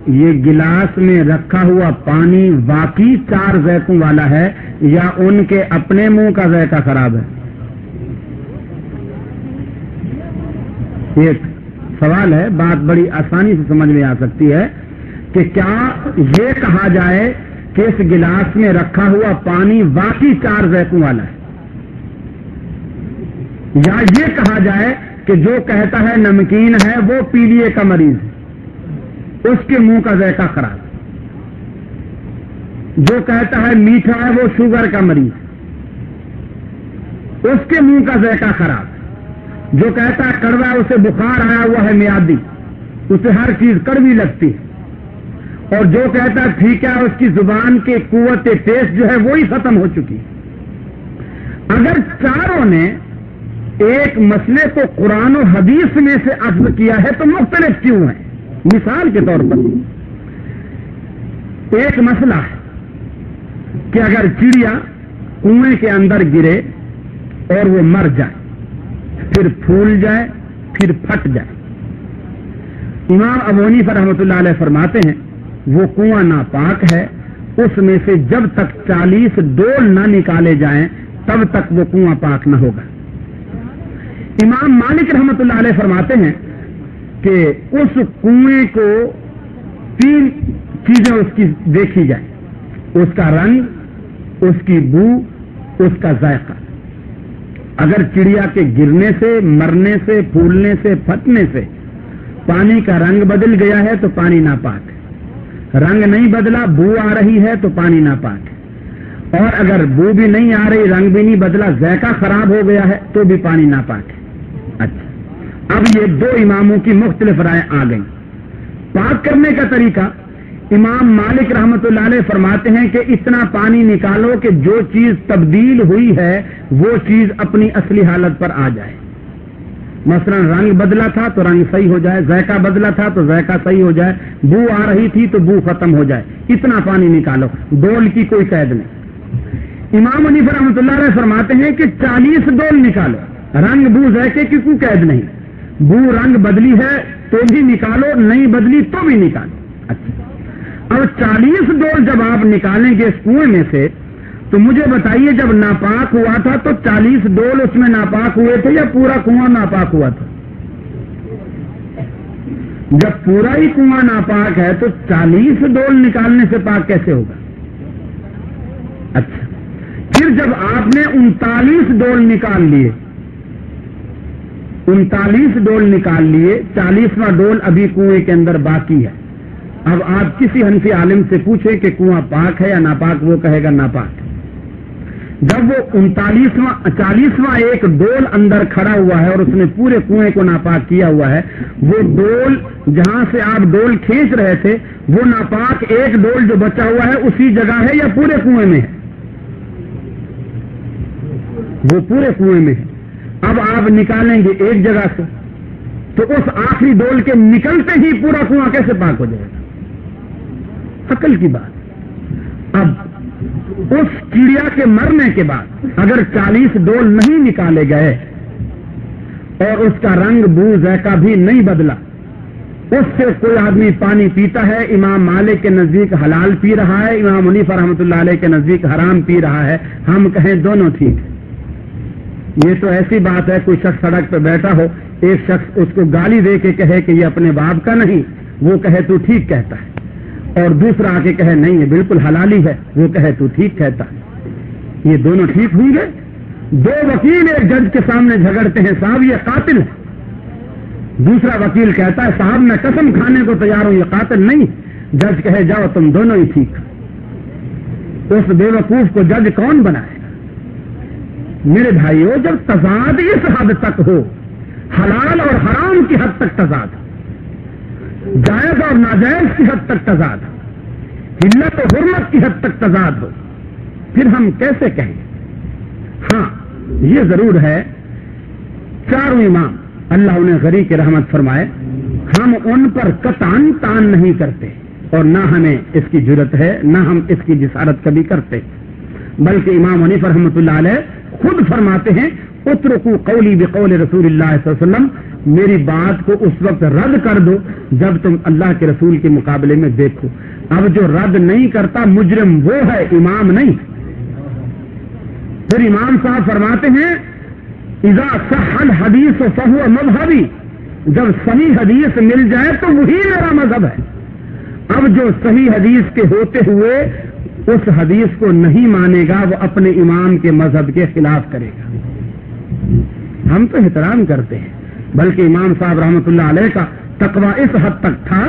یہ گلاس میں رکھا ہوا پانی واقعی 4 ذائقوں والا ہے یا ان کے اپنے منہ کا ذائقہ خراب ہے؟ ایک سوال ہے، بات بڑی آسانی سے سمجھ میں آ سکتی ہے کہ کیا یہ کہا جائے کہ اس گلاس میں رکھا ہوا پانی واقعی 4 ذائقوں والا ہے، یا یہ کہا جائے کہ جو کہتا ہے نمکین ہے وہ پیلیے کا مریض ہے، اس کے منہ کا ذائقہ خراب، جو کہتا ہے میٹھا ہے وہ شوگر کا مریض، اس کے منہ کا ذائقہ خراب، جو کہتا ہے کڑوا ہے اسے بخار آیا ہوا ہے میادی، اسے ہر چیز کڑوی لگتی ہے، اور جو کہتا ہے ٹھیک ہے اس کی زبان کے قوت ٹیسٹ جو ہے وہی ختم ہو چکی. اگر چاروں نے ایک مسئلے کو قرآن و حدیث میں سے اخذ کیا ہے تو مختلف کیوں ہیں؟ مثال کے طور پر ایک مسئلہ ہے کہ اگر چڑیا کنویں کے اندر گرے اور وہ مر جائے، پھر پھول جائے، پھر پھٹ جائے، امام ابو حنیفہ رحمۃ اللہ علیہ فرماتے ہیں وہ کنواں ناپاک ہے، اس میں سے جب تک 40 ڈول نہ نکالے جائیں تب تک وہ کنواں پاک نہ ہوگا. امام مالک رحمۃ اللہ علیہ فرماتے ہیں کہ اس کنویں کو 3 چیزیں اس کی دیکھی جائیں، اس کا رنگ، اس کی بو، اس کا ذائقہ. اگر چڑیا کے گرنے سے، مرنے سے، پھولنے سے، پھٹنے سے پانی کا رنگ بدل گیا ہے تو پانی ناپاک ہے، رنگ نہیں بدلا، بو آ رہی ہے تو پانی ناپاک ہے، اور اگر بو بھی نہیں آ رہی، رنگ بھی نہیں بدلا، ذائقہ خراب ہو گیا ہے تو بھی پانی ناپاک ہے. اچھا، اب یہ 2 اماموں کی مختلف رائے آ گئی. پاک کرنے کا طریقہ امام مالک رحمت اللہ علیہ فرماتے ہیں کہ اتنا پانی نکالو کہ جو چیز تبدیل ہوئی ہے وہ چیز اپنی اصلی حالت پر آ جائے. مثلا رنگ بدلا تھا تو رنگ صحیح ہو جائے، ذائقہ بدلا تھا تو ذائقہ صحیح ہو جائے، بو آ رہی تھی تو بو ختم ہو جائے. اتنا پانی نکالو، ڈول کی کوئی قید نہیں. امام حنیفہ رحمۃ اللہ علیہ فرماتے ہیں کہ 40 ڈول نکالو، رنگ بو ذائقے کی کوئی قید نہیں، بو رنگ بدلی ہے تو بھی نکالو، نہیں بدلی تو بھی نکالو. اچھا، اب 40 ڈول جب آپ نکالیں گے اس کنویں میں سے تو مجھے بتائیے جب ناپاک ہوا تھا تو 40 ڈول اس میں ناپاک ہوئے تھے یا پورا کنواں ناپاک ہوا تھا؟ جب پورا ہی کنواں ناپاک ہے تو 40 ڈول نکالنے سے پاک کیسے ہوگا؟ اچھا، پھر جب آپ نے 39 ڈول نکال لیے، 39 ڈول نکال لیے، 40واں ڈول ابھی کنویں کے اندر باقی ہے. اب آپ کسی حنفی عالم سے پوچھیں کہ کنواں پاک ہے یا ناپاک، وہ کہے گا ناپاک. جب وہ 40واں ایک ڈول اندر کھڑا ہوا ہے اور اس نے پورے کنویں کو ناپاک کیا ہوا ہے، وہ ڈول جہاں سے آپ ڈول کھینچ رہے تھے وہ ناپاک ایک ڈول جو بچا ہوا ہے اسی جگہ ہے یا پورے کنویں میں ہے؟ وہ پورے کنویں میں ہے. اب آپ نکالیں گے ایک جگہ سے تو اس آخری ڈول کے نکلتے ہی پورا کنواں کیسے پاک ہو جائے گا؟ عقل کی بات. اب اس چڑیا کے مرنے کے بعد اگر 40 ڈول نہیں نکالے گئے اور اس کا رنگ بو ذائقہ بھی نہیں بدلا، اس سے کوئی آدمی پانی پیتا ہے، امام مالک کے نزدیک حلال پی رہا ہے، امام حنیفہ رحمۃ اللہ علیہ کے نزدیک حرام پی رہا ہے، ہم کہیں دونوں ٹھیک ہے. یہ تو ایسی بات ہے کوئی شخص سڑک پہ بیٹھا ہو، ایک شخص اس کو گالی دے کے کہے کہ یہ اپنے باپ کا نہیں، وہ کہے تو ٹھیک کہتا ہے، اور دوسرا آ کے کہے نہیں یہ بالکل حلالی ہے، وہ کہے تو ٹھیک کہتا ہے، یہ دونوں ٹھیک ہوں گے؟ دو وکیل ایک جج کے سامنے جھگڑتے ہیں، صاحب یہ قاتل ہے، دوسرا وکیل کہتا ہے صاحب میں قسم کھانے کو تیار ہوں یہ قاتل نہیں، جج کہے جاؤ تم دونوں ہی ٹھیک۔ اس بے وقوف کو جج کون بنائے گا؟ میرے بھائیو، جب تضاد اس حد تک ہو، حلال اور حرام کی حد تک تضاد ہو، جائز اور ناجائز کی حد تک تضاد ہو، حلت و حرمت کی حد تک تضاد ہو، پھر ہم کیسے کہیں؟ ہاں یہ ضرور ہے، چاروں امام اللہ انہیں غری کی رحمت فرمائے، ہم ان پر قطعاً تان نہیں کرتے اور نہ ہمیں اس کی جرت ہے، نہ ہم اس کی جسارت کبھی کرتے، بلکہ امام حنیفہ رحمۃ اللہ علیہ خود فرماتے ہیں اترکوا قولی بقول رسول اللہ صلی اللہ علیہ وسلم، میری بات کو اس وقت رد کر دو جب تم اللہ کے رسول کے مقابلے میں دیکھو۔ اب جو رد نہیں کرتا مجرم وہ ہے، امام نہیں۔ پھر امام صاحب فرماتے ہیں اذا صح الحدیث فہو مذہبی، جب صحیح حدیث مل جائے تو وہی میرا مذہب ہے۔ اب جو صحیح حدیث کے ہوتے ہوئے اس حدیث کو نہیں مانے گا وہ اپنے امام کے مذہب کے خلاف کرے گا۔ ہم تو احترام کرتے ہیں، بلکہ امام صاحب رحمۃ اللہ علیہ کا تقویٰ اس حد تک تھا،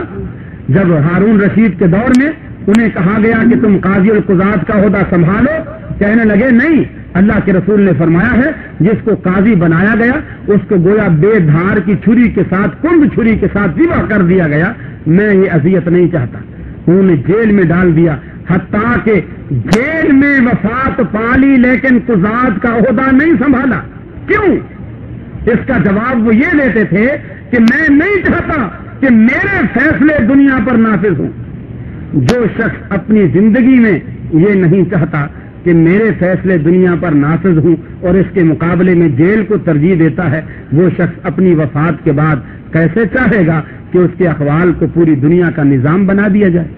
جب ہارون رشید کے دور میں انہیں کہا گیا کہ تم قاضی القضات کا عہدہ سنبھالو، کہنے لگے نہیں، اللہ کے رسول نے فرمایا ہے جس کو قاضی بنایا گیا اس کو گویا بے دھار کی چھری کے ساتھ، کمب چھری کے ساتھ ذبح کر دیا گیا، میں یہ اذیت نہیں چاہتا۔ انہوں نے جیل میں ڈال دیا، حتیٰ کہ جیل میں وفات پالی لیکن قضات کا عہدہ نہیں سنبھالا۔ کیوں؟ اس کا جواب وہ یہ دیتے تھے کہ میں نہیں چاہتا کہ میرے فیصلے دنیا پر نافذ ہوں۔ جو شخص اپنی زندگی میں یہ نہیں چاہتا کہ میرے فیصلے دنیا پر نافذ ہوں اور اس کے مقابلے میں جیل کو ترجیح دیتا ہے، وہ شخص اپنی وفات کے بعد کیسے چاہے گا کہ اس کے اقوال کو پوری دنیا کا نظام بنا دیا جائے؟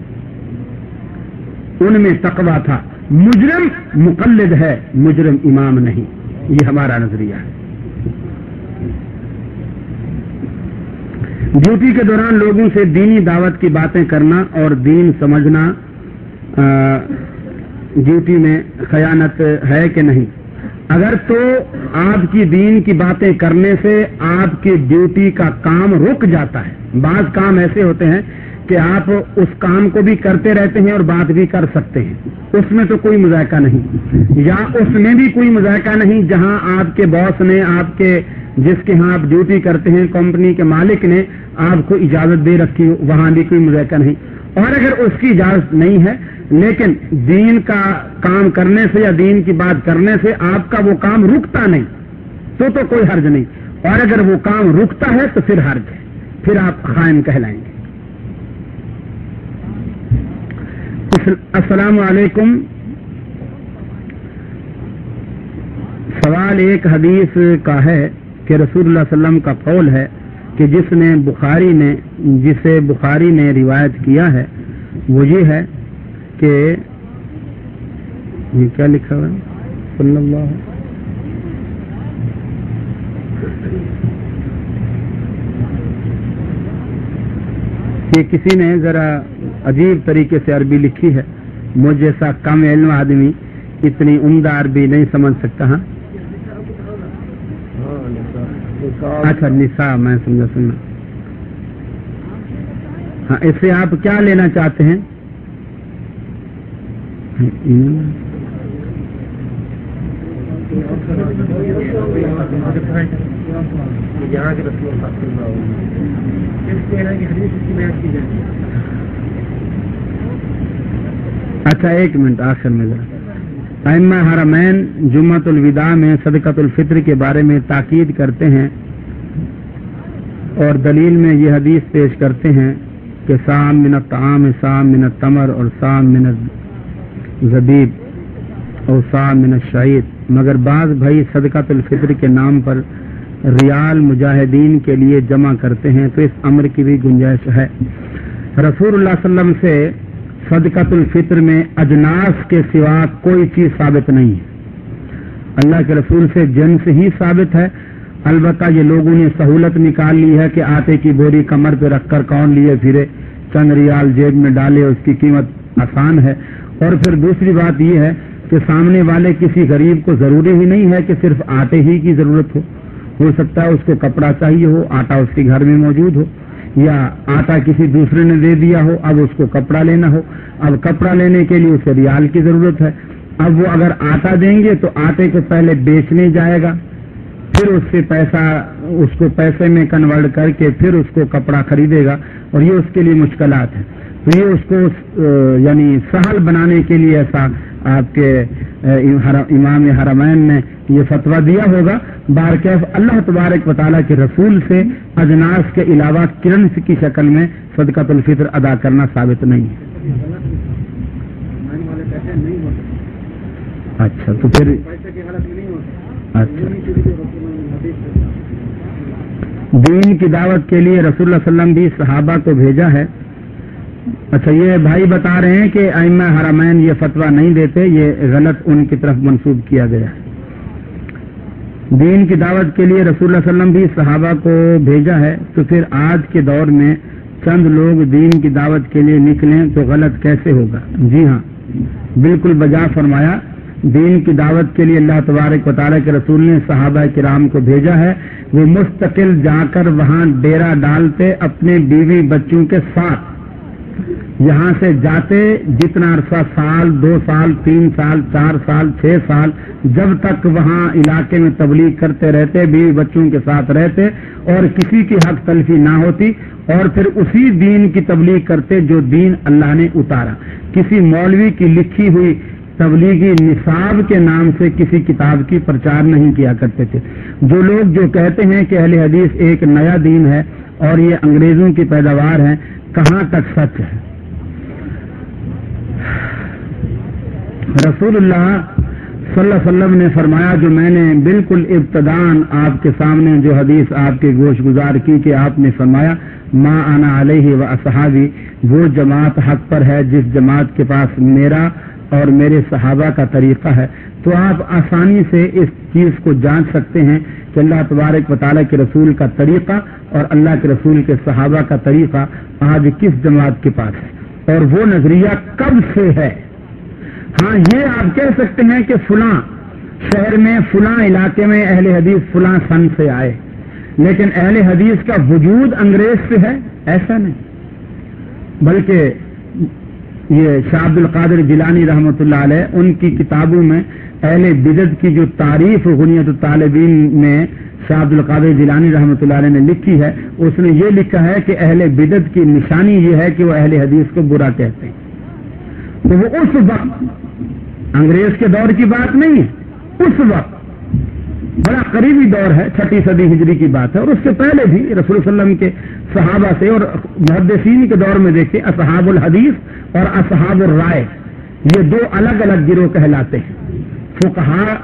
ان میں تقویٰ تھا۔ مجرم مقلد ہے، مجرم امام نہیں، یہ ہمارا نظریہ ہے۔ ڈیوٹی کے دوران لوگوں سے دینی دعوت کی باتیں کرنا اور دین سمجھنا ڈیوٹی میں خیانت ہے کہ نہیں؟ اگر تو آپ کی دین کی باتیں کرنے سے آپ کی ڈیوٹی کا کام رک جاتا ہے، بعض کام ایسے ہوتے ہیں کہ آپ اس کام کو بھی کرتے رہتے ہیں اور بات بھی کر سکتے ہیں، اس میں تو کوئی مذائقہ نہیں، یا اس میں بھی کوئی مذائقہ نہیں جہاں آپ کے باس نے، آپ کے جس کے ہاں آپ ڈیوٹی کرتے ہیں، کمپنی کے مالک نے آپ کو اجازت دے رکھی ہو، وہاں بھی کوئی مذائقہ نہیں۔ اور اگر اس کی اجازت نہیں ہے لیکن دین کا کام کرنے سے یا دین کی بات کرنے سے آپ کا وہ کام رکتا نہیں تو کوئی حرج نہیں، اور اگر وہ کام رکتا ہے تو پھر حرج ہے، پھر آپ خائن کہلائیں گے۔ السلام علیکم، سوال ایک حدیث کا ہے کہ رسول اللہ صلی اللہ علیہ وسلم کا قول ہے کہ جسے بخاری نے روایت کیا ہے وہ یہ ہے کہ یہ کیا لکھا ہوا ہے صلی اللہ یہ کسی نے ذرا عجیب طریقے سے عربی لکھی ہے، مجھ جیسا کم علم آدمی اتنی عمدہ عربی نہیں سمجھ سکتا۔ ہاں اچھا نساء، میں سمجھا۔ ہاں اس سے آپ کیا لینا چاہتے ہیں؟ اچھا ایک منٹ، آخر میں ذرا ائمہ حرمین جمعۃ الوداع میں صدقۃ الفطر کے بارے میں تاکید کرتے ہیں اور دلیل میں یہ حدیث پیش کرتے ہیں کہ سام من الطعام، سام من التمر، اور سام من الزبیب اور سام من الشعیر، مگر بعض بھائی صدقۃ الفطر کے نام پر ریال مجاہدین کے لیے جمع کرتے ہیں، تو اس امر کی بھی گنجائش ہے۔ رسول اللہ صلی اللہ علیہ وسلم سے صدقۃ الفطر میں اجناس کے سوا کوئی چیز ثابت نہیں ہے۔ اللہ کے رسول سے جنس ہی ثابت ہے. البتہ یہ لوگوں نے سہولت نکال لی ہے کہ آٹے کی بوری کمر پہ رکھ کر کون لیے پھرے, چند ریال جیب میں ڈالے, اس کی قیمت آسان ہے. اور پھر دوسری بات یہ ہے کہ سامنے والے کسی غریب کو ضروری ہی نہیں ہے کہ صرف آٹے ہی کی ضرورت ہو سکتا ہے اس کو کپڑا چاہیے ہو, آٹا اس کے گھر میں موجود ہو, یا آٹا کسی دوسرے نے دے دیا ہو, اب اس کو کپڑا لینا ہو. اب کپڑا لینے کے لیے اسے ریال کی ضرورت ہے. اب وہ اگر آٹا دیں گے تو آٹے کو پہلے بیچنے جائے گا, پھر اس سے اس کو پیسے میں کنورٹ کر کے پھر اس کو کپڑا خریدے گا, اور یہ اس کے لیے مشکلات ہیں. تو یہ اس کو یعنی سہل بنانے کے لیے ایسا آپ کے امام حرمین نے یہ فتویٰ دیا ہوگا. بارکیف اللہ تبارک و تعالیٰ کے رسول سے اجناس کے علاوہ کرنس کی شکل میں صدقۃ الفطر ادا کرنا ثابت نہیں ہے. اچھا تو پھر اچھا دین کی دعوت کے لیے رسول اللہ صلی اللہ علیہ وسلم بھی صحابہ کو بھیجا ہے. اچھا یہ بھائی بتا رہے ہیں کہ ائمہ حرمین یہ فتویٰ نہیں دیتے, یہ غلط ان کی طرف منسوب کیا گیا ہے. دین کی دعوت کے لیے رسول اللہ صلی اللہ علیہ وسلم بھی صحابہ کو بھیجا ہے, تو پھر آج کے دور میں چند لوگ دین کی دعوت کے لیے نکلیں تو غلط کیسے ہوگا؟ جی ہاں, بالکل بجا فرمایا. دین کی دعوت کے لیے اللہ تبارک و تعالیٰ کے رسول نے صحابہ کرام کو بھیجا ہے. وہ مستقل جا کر وہاں ڈیرا ڈالتے اپنے بیوی بچوں کے ساتھ, یہاں سے جاتے جتنا عرصہ, سال, 2 سال, 3 سال, 4 سال, 6 سال, جب تک وہاں علاقے میں تبلیغ کرتے رہتے, بیوی بچوں کے ساتھ رہتے اور کسی کی حق تلفی نہ ہوتی, اور پھر اسی دین کی تبلیغ کرتے جو دین اللہ نے اتارا. کسی مولوی کی لکھی ہوئی تبلیغی نصاب کے نام سے کسی کتاب کی پرچار نہیں کیا کرتے تھے. جو لوگ جو کہتے ہیں کہ اہل حدیث ایک نیا دین ہے اور یہ انگریزوں کی پیداوار ہے, کہاں تک سچ ہے؟ رسول اللہ صلی اللہ علیہ وسلم نے فرمایا, جو میں نے بالکل ابتدان آپ کے سامنے جو حدیث آپ کے گوش گزار کی کہ آپ نے فرمایا ما انا علیہ و اصحابی, وہ جماعت حق پر ہے جس جماعت کے پاس میرا اور میرے صحابہ کا طریقہ ہے. تو آپ آسانی سے اس چیز کو جانچ سکتے ہیں کہ اللہ تبارک و تعالیٰ کے رسول کا طریقہ اور اللہ کے رسول کے صحابہ کا طریقہ آج کس جماعت کے پاس ہے اور وہ نظریہ کب سے ہے. ہاں یہ آپ کہہ سکتے ہیں کہ فلاں شہر میں فلاں علاقے میں اہل حدیث فلاں سن سے آئے, لیکن اہل حدیث کا وجود انگریز سے ہے ایسا نہیں. بلکہ یہ شاہ عبد القادر جیلانی رحمۃ اللہ علیہ, ان کی کتابوں میں اہل بدعت کی جو تعریف غنیت الطالبین میں شاہ عبد القادر جیلانی رحمۃ اللہ علیہ نے لکھی ہے, اس نے یہ لکھا ہے کہ اہل بدعت کی نشانی یہ ہے کہ وہ اہل حدیث کو برا کہتے ہیں. تو وہ اس وقت انگریز کے دور کی بات نہیں ہے, اس وقت بڑا قریبی دور ہے, 6 صدی ہجری کی بات ہے. اور اس سے پہلے بھی رسول صلی اللہ علیہ وسلم کے صحابہ سے اور محدثین کے دور میں دیکھیں, اصحاب الحدیث اور اصحاب الرائے, یہ 2 الگ الگ گروہ کہلاتے ہیں. فقہاء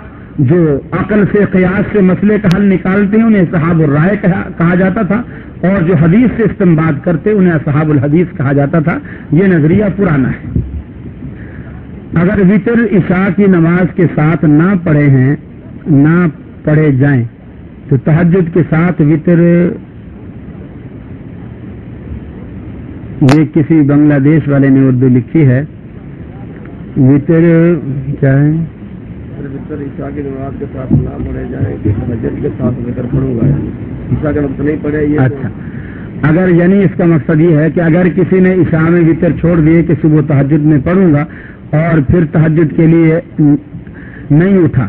جو عقل سے قیاس سے مسئلے کا حل نکالتے ہیں انہیں اصحاب الرائے کہا جاتا تھا, اور جو حدیث سے استنباط کرتے انہیں اصحاب الحدیث کہا جاتا تھا. یہ نظریہ پرانا ہے. اگر وتر عشاء کی نماز کے ساتھ نہ پڑھے ہیں نہ پڑھے جائیں تو تہجد کے ساتھ وتر, یہ کسی بنگلہ دیش والے نے اردو لکھی ہے. وتر کیا ہے؟ وتر عشاء کی نماز کے ساتھ نہ پڑھے جائیں کہ تہجد کے ساتھ وتر پڑھوں گا, عشاء کے وقت نہیں پڑھے. یہ اچھا, اگر یعنی اس کا مقصد یہ ہے کہ اگر کسی نے عشاء میں وتر چھوڑ دیے کہ صبح تہجد میں پڑھوں گا اور پھر تہجد کے لیے نہیں اٹھا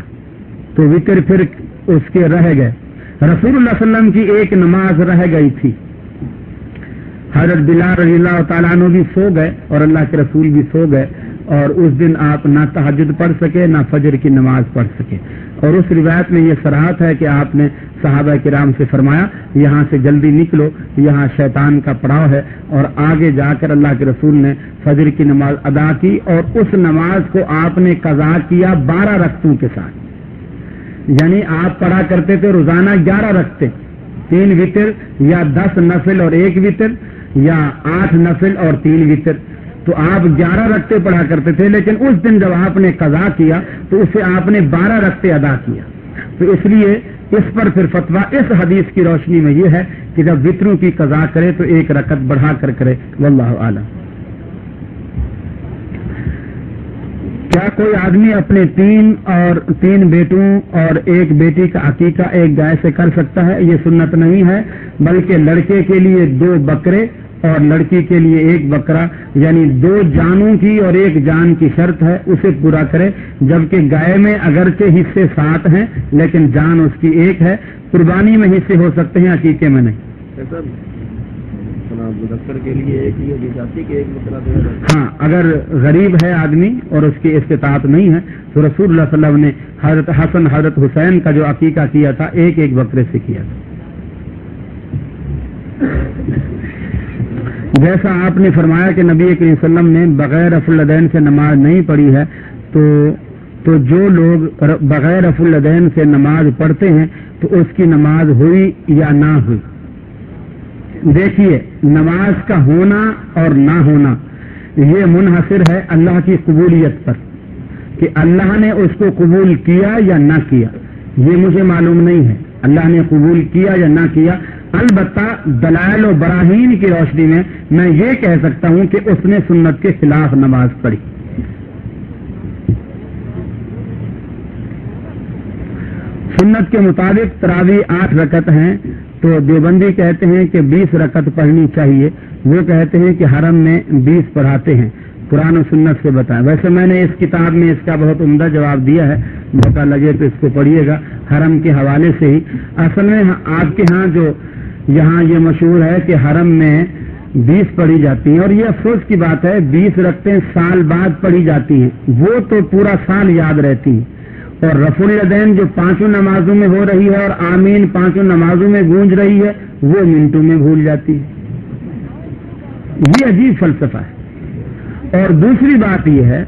تو وتر پھر اس کے رہ گئے. رسول اللہ صلی اللہ علیہ وسلم کی ایک نماز رہ گئی تھی, حضرت بلال رضی اللہ تعالیٰ عنہ بھی سو گئے اور اللہ کے رسول بھی سو گئے, اور اس دن آپ نہ تہجد پڑھ سکے نہ فجر کی نماز پڑھ سکے. اور اس روایت میں یہ صراحت ہے کہ آپ نے صحابہ کرام سے فرمایا یہاں سے جلدی نکلو, یہاں شیطان کا پڑاؤ ہے. اور آگے جا کر اللہ کے رسول نے فجر کی نماز ادا کی, اور اس نماز کو آپ نے قضا کیا 12 رکعتوں کے ساتھ. یعنی آپ پڑھا کرتے تھے روزانہ 11 رکعتیں, 3 وتر, یا 10 نفل اور 1 وتر, یا 8 نفل اور 3 وتر. تو آپ 11 رکعتیں پڑھا کرتے تھے، لیکن اس دن جب آپ نے قضا کیا تو اسے آپ نے 12 رکعتیں ادا کیا. تو اس لیے اس پر پھر فتویٰ اس حدیث کی روشنی میں یہ ہے کہ جب وطروں کی قضا کرے تو 1 رکعت بڑھا کر کرے. واللہ اعلم. کیا کوئی آدمی اپنے 3 بیٹوں اور 1 بیٹی کا عقیقہ ایک گائے سے کر سکتا ہے؟ یہ سنت نہیں ہے، بلکہ لڑکے کے لیے 2 بکرے اور لڑکی کے لیے 1 بکرا، یعنی 2 جانوں کی اور 1 جان کی شرط ہے، اسے پورا کرے. جبکہ گائے میں اگرچہ حصے 7 ہیں لیکن جان اس کی 1 ہے. قربانی میں حصے ہو سکتے ہیں، عقیقے میں نہیں. کے لیے ہاں، اگر غریب ہے آدمی اور اس کی استطاعت نہیں ہے تو رسول اللہ صلی اللہ علیہ وسلم نے حضرت حسن حضرت حسین کا جو عقیقہ کیا تھا 1 بکرے سے کیا تھا. جیسا آپ نے فرمایا کہ نبی کریم صلی اللہ علیہ وسلم نے بغیر رفع الیدین سے نماز نہیں پڑھی ہے، تو جو لوگ بغیر رفع الیدین سے نماز پڑھتے ہیں تو اس کی نماز ہوئی یا نہ ہوئی. دیکھیے، نماز کا ہونا اور نہ ہونا یہ منحصر ہے اللہ کی قبولیت پر، کہ اللہ نے اس کو قبول کیا یا نہ کیا. یہ مجھے معلوم نہیں ہے اللہ نے قبول کیا یا نہ کیا. البتہ دلائل و براہین کی روشنی میں یہ کہہ سکتا ہوں کہ اس نے سنت کے خلاف نماز پڑھی. سنت کے مطابق تراویح 8 رکعت ہیں، تو دیوبندی کہتے ہیں کہ 20 رکعت پڑھنی چاہیے. وہ کہتے ہیں کہ حرم میں 20 پڑھاتے ہیں. قرآن و سنت سے بتائیں. ویسے میں نے اس کتاب میں اس کا بہت عمدہ جواب دیا ہے، موقع لگے تو اس کو پڑھیے گا حرم کے حوالے سے ہی. اصل میں آپ کے ہاں جو یہاں یہ مشہور ہے کہ حرم میں 20 پڑھی جاتی ہیں، اور یہ افسوس کی بات ہے 20 رکعتیں سال بعد پڑھی جاتی ہیں، وہ تو پورا سال یاد رہتی ہیں. اور رفع الیدین جو 5 نمازوں میں ہو رہی ہے اور آمین 5 نمازوں میں گونج رہی ہے، وہ منٹوں میں بھول جاتی ہے. یہ عجیب فلسفہ ہے. اور دوسری بات یہ ہے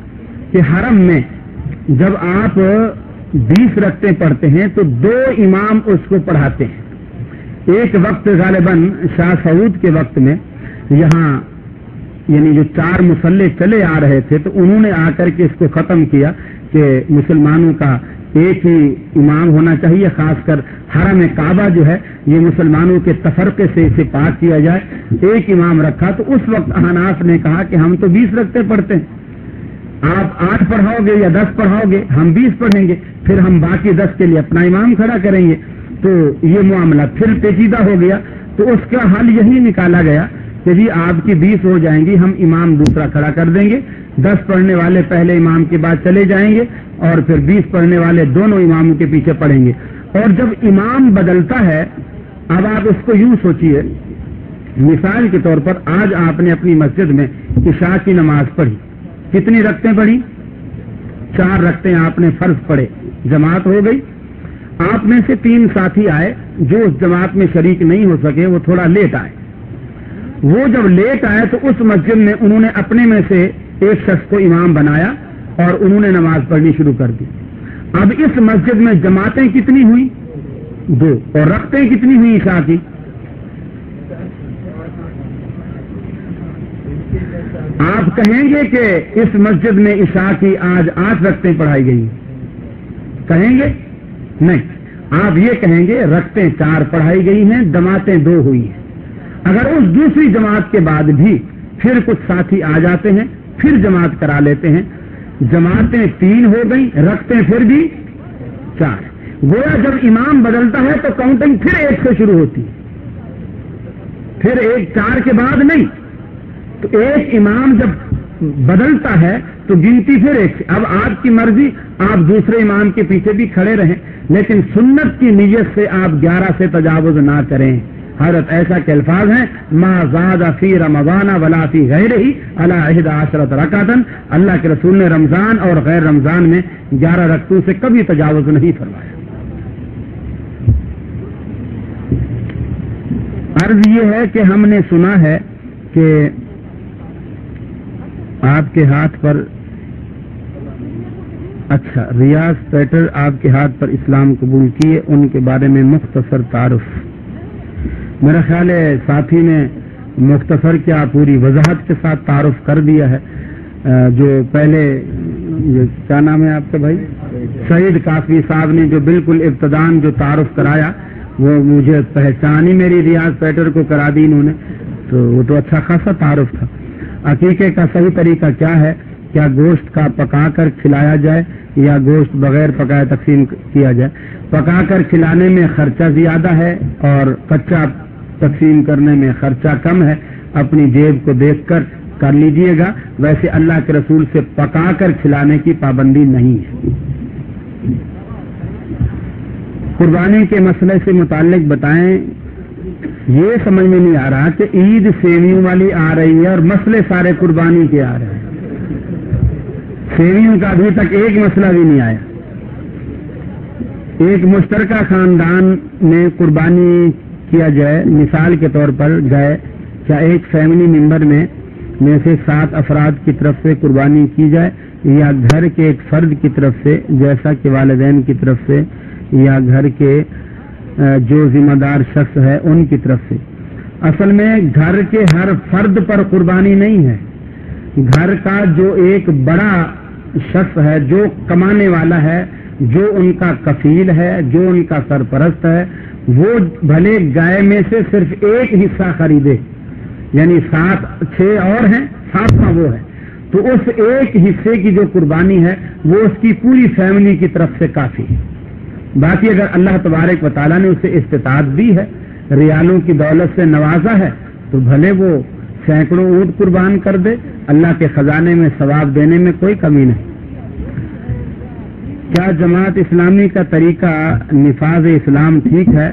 کہ حرم میں جب آپ 20 رکعتیں پڑھتے ہیں تو 2 امام اس کو پڑھاتے ہیں. ایک وقت غالباً شاہ سعود کے وقت میں یہاں یعنی جو 4 مصلے چلے آ رہے تھے تو انہوں نے آ کر کے اس کو ختم کیا کہ مسلمانوں کا ایک ہی امام ہونا چاہیے. خاص کر حرم کعبہ جو ہے یہ مسلمانوں کے تفرقے سے اسے پاک کیا جائے. ایک امام رکھا تو اس وقت احناف نے کہا کہ ہم تو 20 رکعتیں پڑھتے ہیں، آپ 8 پڑھاؤ گے یا 10 پڑھاؤ گے، ہم 20 پڑھیں گے، پھر ہم باقی 10 کے لیے اپنا امام کھڑا کریں گے. تو یہ معاملہ پھر پیچیدہ ہو گیا. تو اس کا حل یہی نکالا گیا کہ جی آپ کی 20 ہو جائیں گی، ہم امام دوسرا کھڑا کر دیں گے. 10 پڑھنے والے پہلے امام کے بعد چلے جائیں گے اور پھر 20 پڑھنے والے دونوں اماموں کے پیچھے پڑھیں گے. اور جب امام بدلتا ہے، اب آپ اس کو یوں سوچئے، مثال کے طور پر آج آپ نے اپنی مسجد میں عشاء کی نماز پڑھی، کتنی رکعتیں پڑھی؟ 4 رکعتیں آپ نے فرض پڑھے، جماعت ہو گئی. آپ میں سے 3 ساتھی آئے جو اس جماعت میں شریک نہیں ہو سکے، وہ تھوڑا لیٹ آئے. وہ جب لیٹ آئے تو اس مسجد میں انہوں نے اپنے میں سے ایک شخص کو امام بنایا اور انہوں نے نماز پڑھنی شروع کر دی. اب اس مسجد میں جماعتیں کتنی ہوئی؟ 2. اور رکعتیں کتنی ہوئی عشاء کی؟ آپ کہیں گے کہ اس مسجد میں عشاء کی آج 8 رکعتیں پڑھائی گئی، کہیں گے؟ نہیں. آپ یہ کہیں گے رکعتیں 4 پڑھائی گئی ہیں، جماعتیں 2 ہوئی ہیں. اگر اس دوسری جماعت کے بعد بھی پھر کچھ ساتھی آ جاتے ہیں، پھر جماعت کرا لیتے ہیں، جماعتیں 3 ہو گئیں، رکعتیں پھر بھی 4. گویا جب امام بدلتا ہے تو کاؤنٹنگ پھر 1 سے شروع ہوتی ہے، پھر 1 4 کے بعد نہیں. تو ایک امام جب بدلتا ہے تو گنتی پھر 1 سے. اب آپ کی مرضی، آپ دوسرے امام کے پیچھے بھی کھڑے رہیں، لیکن سنت کی نیت سے آپ 11 سے تجاوز نہ کریں. حضرت ایسا کے الفاظ ہیں ما زاد فی رمضان ولا فی غیرہ علی 11 رکعۃ. اللہ کے رسول نے رمضان اور غیر رمضان میں 11 رکعتوں سے کبھی تجاوز نہیں فرمایا. عرض یہ ہے کہ ہم نے سنا ہے کہ آپ کے ہاتھ پر اچھا ریاض پیٹر آپ کے ہاتھ پر اسلام قبول کیے، ان کے بارے میں مختصر تعارف. میرا خیال ہے ساتھی نے مختصر کیا پوری وضاحت کے ساتھ تعارف کر دیا ہے. جو پہلے کیا نام ہے آپ کا بھائی سعید کافی صاحب نے جو بالکل ابتدان جو تعارف کرایا وہ مجھے پہچان ہی میری ریاض پیٹر کو کرا دی انہوں نے, تو وہ تو اچھا خاصا تعارف تھا. عقیقے کا صحیح طریقہ کیا ہے؟ کیا گوشت کا پکا کر کھلایا جائے یا گوشت بغیر پکائے تقسیم کیا جائے؟ پکا کر کھلانے میں خرچہ زیادہ ہے اور کچا تقسیم کرنے میں خرچہ کم ہے. اپنی جیب کو دیکھ کر لیجئے گا. ویسے اللہ کے رسول سے پکا کر کھلانے کی پابندی نہیں ہے. قربانی کے مسئلے سے متعلق بتائیں. یہ سمجھ میں نہیں آ رہا کہ عید سیویوں والی آ رہی ہے اور مسئلے سارے قربانی کے آ رہے ہیں. سیویوں کا ابھی تک ایک مسئلہ بھی نہیں آیا. ایک مشترکہ خاندان میں قربانی کیا جائے, مثال کے طور پر گئے, کیا ایک فیملی ممبر میں سے 7 افراد کی طرف سے قربانی کی جائے یا گھر کے ایک فرد کی طرف سے, جیسا کہ والدین کی طرف سے یا گھر کے جو ذمہ دار شخص ہے ان کی طرف سے؟ اصل میں گھر کے ہر فرد پر قربانی نہیں ہے. گھر کا جو ایک بڑا شخص ہے, جو کمانے والا ہے, جو ان کا کفیل ہے, جو ان کا سرپرست ہے, وہ بھلے گائے میں سے صرف ایک حصہ خریدے, یعنی 6 اور ہیں, 7واں وہ ہے, تو اس ایک حصے کی جو قربانی ہے وہ اس کی پوری فیملی کی طرف سے کافی ہے. باقی اگر اللہ تبارک و تعالیٰ نے اسے استطاعت دی ہے, ریالوں کی دولت سے نوازا ہے, تو بھلے وہ سینکڑوں اونٹ قربان کر دے, اللہ کے خزانے میں ثواب دینے میں کوئی کمی نہیں. کیا جماعت اسلامی کا طریقہ نفاذ اسلام ٹھیک ہے؟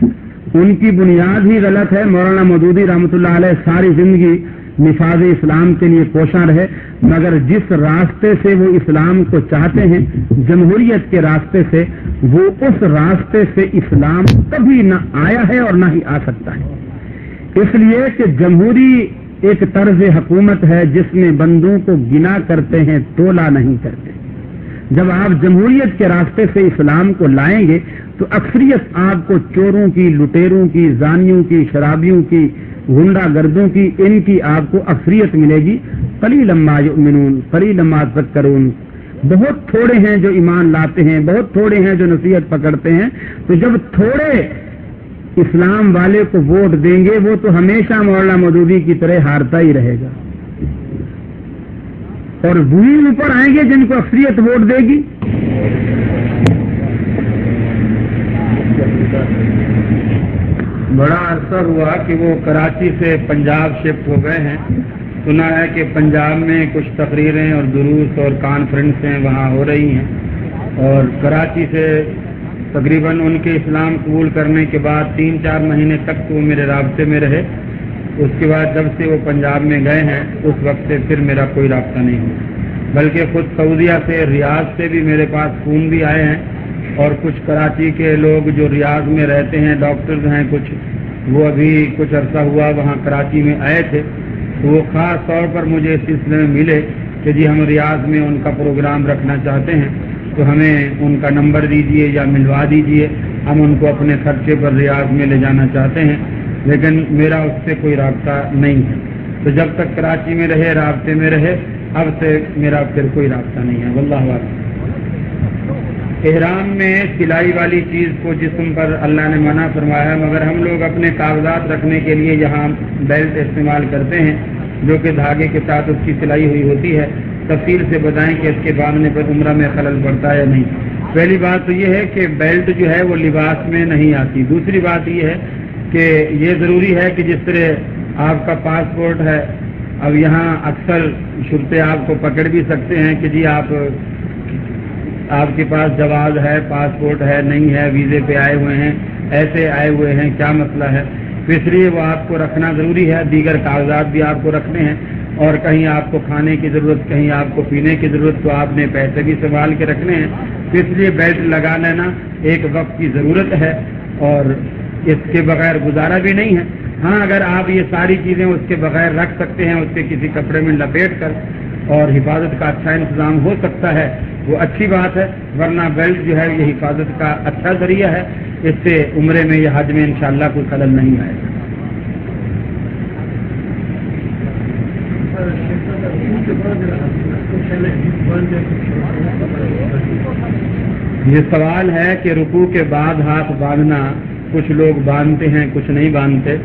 ان کی بنیاد ہی غلط ہے. مولانا مودودی رحمۃ اللہ علیہ ساری زندگی نفاذ اسلام کے لیے کوشاں رہے, مگر جس راستے سے وہ اسلام کو چاہتے ہیں, جمہوریت کے راستے سے, وہ اس راستے سے اسلام کبھی نہ آیا ہے اور نہ ہی آ سکتا ہے. اس لیے کہ جمہوری ایک طرز حکومت ہے جس میں بندوں کو گنا کرتے ہیں, تولا نہیں کرتے. جب آپ جمہوریت کے راستے سے اسلام کو لائیں گے تو اکثریت آپ کو چوروں کی, لٹیروں کی, زانیوں کی, شرابیوں کی, غنڈہ گردوں کی, ان کی آپ کو اکثریت ملے گی. قلیلا ما یؤمنون قلیلا ما تذکرون. بہت تھوڑے ہیں جو ایمان لاتے ہیں, بہت تھوڑے ہیں جو نصیحت پکڑتے ہیں. تو جب تھوڑے اسلام والے کو ووٹ دیں گے, وہ تو ہمیشہ مولانا مودودی کی طرح ہارتا ہی رہے گا, اور وہی اوپر آئیں گے جن کو اکثریت ووٹ دے گی. بڑا عرصہ ہوا کہ وہ کراچی سے پنجاب شفٹ ہو گئے ہیں. سنا ہے کہ پنجاب میں کچھ تقریریں اور دروس اور کانفرنسیں وہاں ہو رہی ہیں, اور کراچی سے تقریباً ان کے اسلام قبول کرنے کے بعد 3-4 مہینے تک تو وہ میرے رابطے میں رہے. اس کے بعد جب سے وہ پنجاب میں گئے ہیں اس وقت سے پھر میرا کوئی رابطہ نہیں ہوا, بلکہ خود سعودیہ سے, ریاض سے بھی میرے پاس فون بھی آئے ہیں, اور کچھ کراچی کے لوگ جو ریاض میں رہتے ہیں, ڈاکٹرز ہیں کچھ, وہ ابھی کچھ عرصہ ہوا وہاں کراچی میں آئے تھے, تو وہ خاص طور پر مجھے اس سلسلے میں ملے کہ جی ہم ریاض میں ان کا پروگرام رکھنا چاہتے ہیں, تو ہمیں ان کا نمبر دیجئے یا ملوا دیجئے, ہم ان کو اپنے خرچے پر ریاض میں لے جانا چاہتے ہیں. لیکن میرا اس سے کوئی رابطہ نہیں ہے. تو جب تک کراچی میں رہے, رابطے میں رہے, اب سے میرا پھر کوئی رابطہ نہیں ہے. واللہ اعلم. احرام میں سلائی والی چیز کو جسم پر اللہ نے منع فرمایا ہے, مگر ہم لوگ اپنے کاغذات رکھنے کے لیے یہاں بیلٹ استعمال کرتے ہیں جو کہ دھاگے کے ساتھ اس کی سلائی ہوئی ہوتی ہے. تفصیل سے بتائیں کہ اس کے باندھنے پر عمرہ میں خلل پڑتا ہے یا نہیں. پہلی بات تو یہ ہے کہ بیلٹ جو ہے وہ لباس میں نہیں آتی. دوسری بات یہ ہے کہ یہ ضروری ہے کہ جس طرح آپ کا پاسپورٹ ہے, اب یہاں اکثر شرطے آپ کو پکڑ بھی سکتے ہیں کہ جی آپ کے پاس جواز ہے, پاسپورٹ ہے, نہیں ہے, ویزے پہ آئے ہوئے ہیں, ایسے آئے ہوئے ہیں, کیا مسئلہ ہے. تو اس لیے وہ آپ کو رکھنا ضروری ہے. دیگر کاغذات بھی آپ کو رکھنے ہیں, اور کہیں آپ کو کھانے کی ضرورت, کہیں آپ کو پینے کی ضرورت, تو آپ نے پیسے بھی سنبھال کے رکھنے ہیں. تو اس لیے بیلٹ لگا لینا ایک وقت کی ضرورت ہے, اور اس کے بغیر گزارا بھی نہیں ہے. ہاں اگر آپ یہ ساری چیزیں اس کے بغیر رکھ سکتے ہیں, اس کے کسی کپڑے میں لپیٹ کر, اور حفاظت کا اچھا انتظام ہو سکتا ہے, وہ اچھی بات ہے. ورنہ بیلٹ جو ہے یہ حفاظت کا اچھا ذریعہ ہے, اس سے عمرے میں یا حج میں انشاءاللہ کوئی خلل نہیں آئے گا. یہ سوال ہے کہ رکوع کے بعد ہاتھ باندھنا، کچھ لوگ باندھتے ہیں کچھ نہیں باندھتے.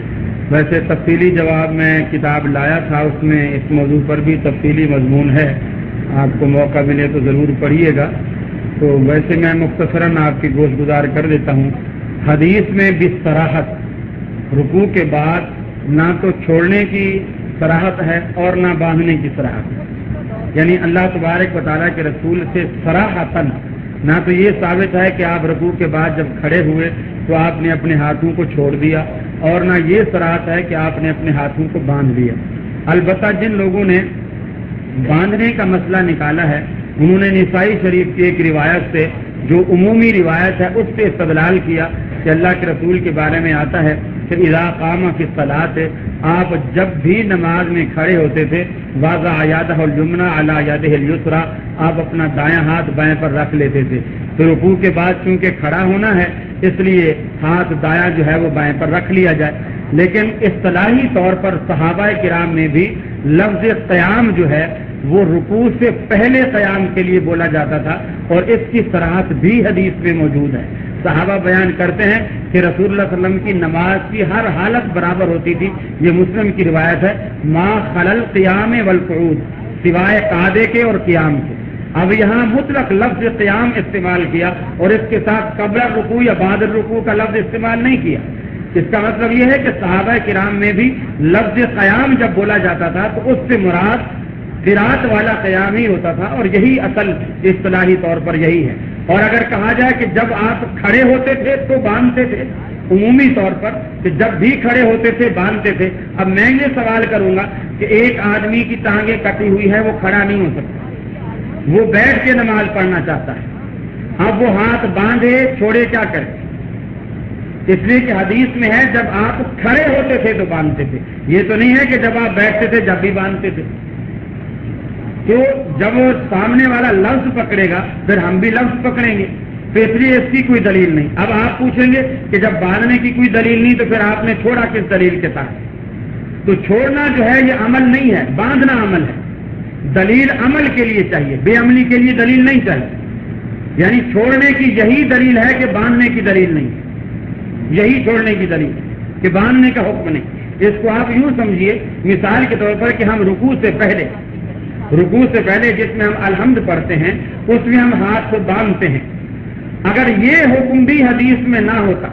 ویسے تفصیلی جواب میں کتاب لایا تھا، اس میں اس موضوع پر بھی تفصیلی مضمون ہے، آپ کو موقع ملے تو ضرور پڑھیے گا. تو ویسے میں مختصراً آپ کی گوش گزار کر دیتا ہوں. حدیث میں بصراحت رکوع کے بعد نہ تو چھوڑنے کی صراحت ہے اور نہ باندھنے کی صراحت ہے. یعنی اللہ تبارک و تعالیٰ کے رسول سے صراحتاً نہ تو یہ ثابت ہے کہ آپ رکوع کے بعد جب کھڑے ہوئے تو آپ نے اپنے ہاتھوں کو چھوڑ دیا، اور نہ یہ صراحت ہے کہ آپ نے اپنے ہاتھوں کو باندھ لیا. البتہ جن لوگوں نے باندھنے کا مسئلہ نکالا ہے انہوں نے نسائی شریف کی ایک روایت سے جو عمومی روایت ہے اس سے استدلال کیا کہ اللہ کے رسول کے بارے میں آتا ہے کہ اذا قام فی الصلاۃ، آپ جب بھی نماز میں کھڑے ہوتے تھے وضع یدہ الیمنی علی یدہ الیسری، آپ اپنا دایاں ہاتھ بائیں پر رکھ لیتے تھے. تو رکوع کے بعد چونکہ کھڑا ہونا ہے اس لیے ہاتھ دایاں جو ہے وہ بائیں پر رکھ لیا جائے. لیکن اصطلاحی طور پر صحابہ کرام میں بھی لفظ قیام جو ہے وہ رکوع سے پہلے قیام کے لیے بولا جاتا تھا، اور اس کی صراحت بھی حدیث میں موجود ہے. صحابہ بیان کرتے ہیں کہ رسول اللہ صلی اللہ علیہ وسلم کی نماز کی ہر حالت برابر ہوتی تھی. یہ مسلم کی روایت ہے، ما خلل قیام والقعود، سوائے قعدے کے اور قیام کے. اب یہاں مطلق لفظ قیام استعمال کیا اور اس کے ساتھ قبل رکوع یا بعد رکوع کا لفظ استعمال نہیں کیا. اس کا مطلب یہ ہے کہ صحابہ کرام میں بھی لفظ قیام جب بولا جاتا تھا تو اس سے مراد قرات والا قیام ہی ہوتا تھا، اور یہی اصل اصطلاحی طور پر یہی ہے. اور اگر کہا جائے کہ جب آپ کھڑے ہوتے تھے تو باندھتے تھے، عمومی طور پر کہ جب بھی کھڑے ہوتے تھے باندھتے تھے. اب میں یہ سوال کروں گا کہ ایک آدمی کی ٹانگیں کٹی ہوئی ہے، وہ کھڑا نہیں ہو سکتا، وہ بیٹھ کے نماز پڑھنا چاہتا ہے. اب وہ ہاتھ باندھے چھوڑے کیا کرے؟ اس لیے کہ حدیث میں ہے جب آپ کھڑے ہوتے تھے تو باندھتے تھے. یہ تو نہیں ہے کہ جب آپ بیٹھتے تھے جب بھی باندھتے تھے. تو جب وہ سامنے والا لفظ پکڑے گا پھر ہم بھی لفظ پکڑیں گے، تو اس لیے اس کی کوئی دلیل نہیں. اب آپ پوچھیں گے کہ جب باندھنے کی کوئی دلیل نہیں تو پھر آپ نے چھوڑا کس دلیل کے ساتھ؟ تو چھوڑنا جو ہے یہ عمل نہیں ہے، باندھنا عمل ہے. دلیل عمل کے لیے چاہیے، بے عملی کے لیے دلیل نہیں چاہیے. یعنی چھوڑنے کی یہی دلیل ہے کہ باندھنے کی دلیل نہیں، یہی چھوڑنے کی دلیل کہ باندھنے کا حکم نہیں. اس کو آپ یوں سمجھیے مثال کے طور پر کہ ہم رکوع سے پہلے جس میں ہم الحمد پڑھتے ہیں اس میں ہم ہاتھ کو باندھتے ہیں. اگر یہ حکم بھی حدیث میں نہ ہوتا،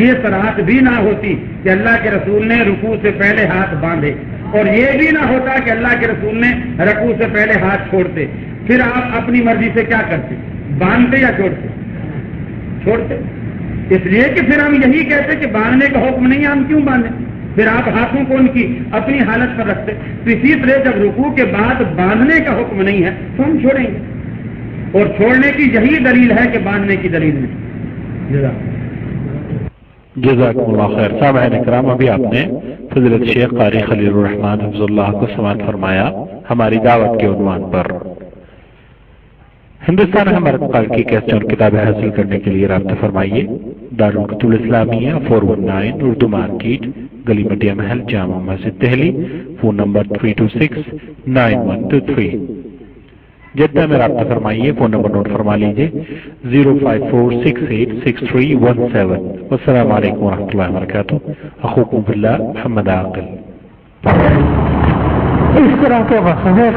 یہ صراحت بھی نہ ہوتی کہ اللہ کے رسول نے رکوع سے پہلے ہاتھ باندھے، اور یہ بھی نہ ہوتا کہ اللہ کے رسول نے رکوع سے پہلے ہاتھ چھوڑتے، پھر آپ اپنی مرضی سے کیا کرتے؟ باندھتے یا چھوڑتے؟ اس لیے کہ پھر ہم یہی کہتے کہ باندھنے کا حکم نہیں ہے، ہم کیوں باندھیں؟ پھر آپ ہاتھوں کو ان کی اپنی حالت پر رکھتے. تو اسی طرح جب رکوع کے بعد باندھنے کا حکم نہیں ہے تو ہم چھوڑیں گے، اور چھوڑنے کی یہی دلیل ہے کہ باندھنے کی دلیل نہیں. جزاکم اللہ خیر. سامعین اکرام، ابھی آپ نے فضیلت شیخ قاری خلیل الرحمان حفظ اللہ کو سماعت فرمایا ہماری دعوت کے عنوان پر. ہندوستان ہمارے کی کیسے اور کتابیں حاصل کرنے کے لیے رابطہ فرمائیے. دارالکتب الاسلامیہ 419 اردو مارکیٹ، گلی Matia Mahal, Jama Masjid Delhi. Phone number 3269123. Jeddah میں رابطہ فرمائیے. فون نمبر نوٹ فرما لیجیے 054686317. والسلام علیکم ورحمۃ اللہ وبرکاتہ. اخوکم فی اللہ محمد عاقل. اس طرح کے مسئلے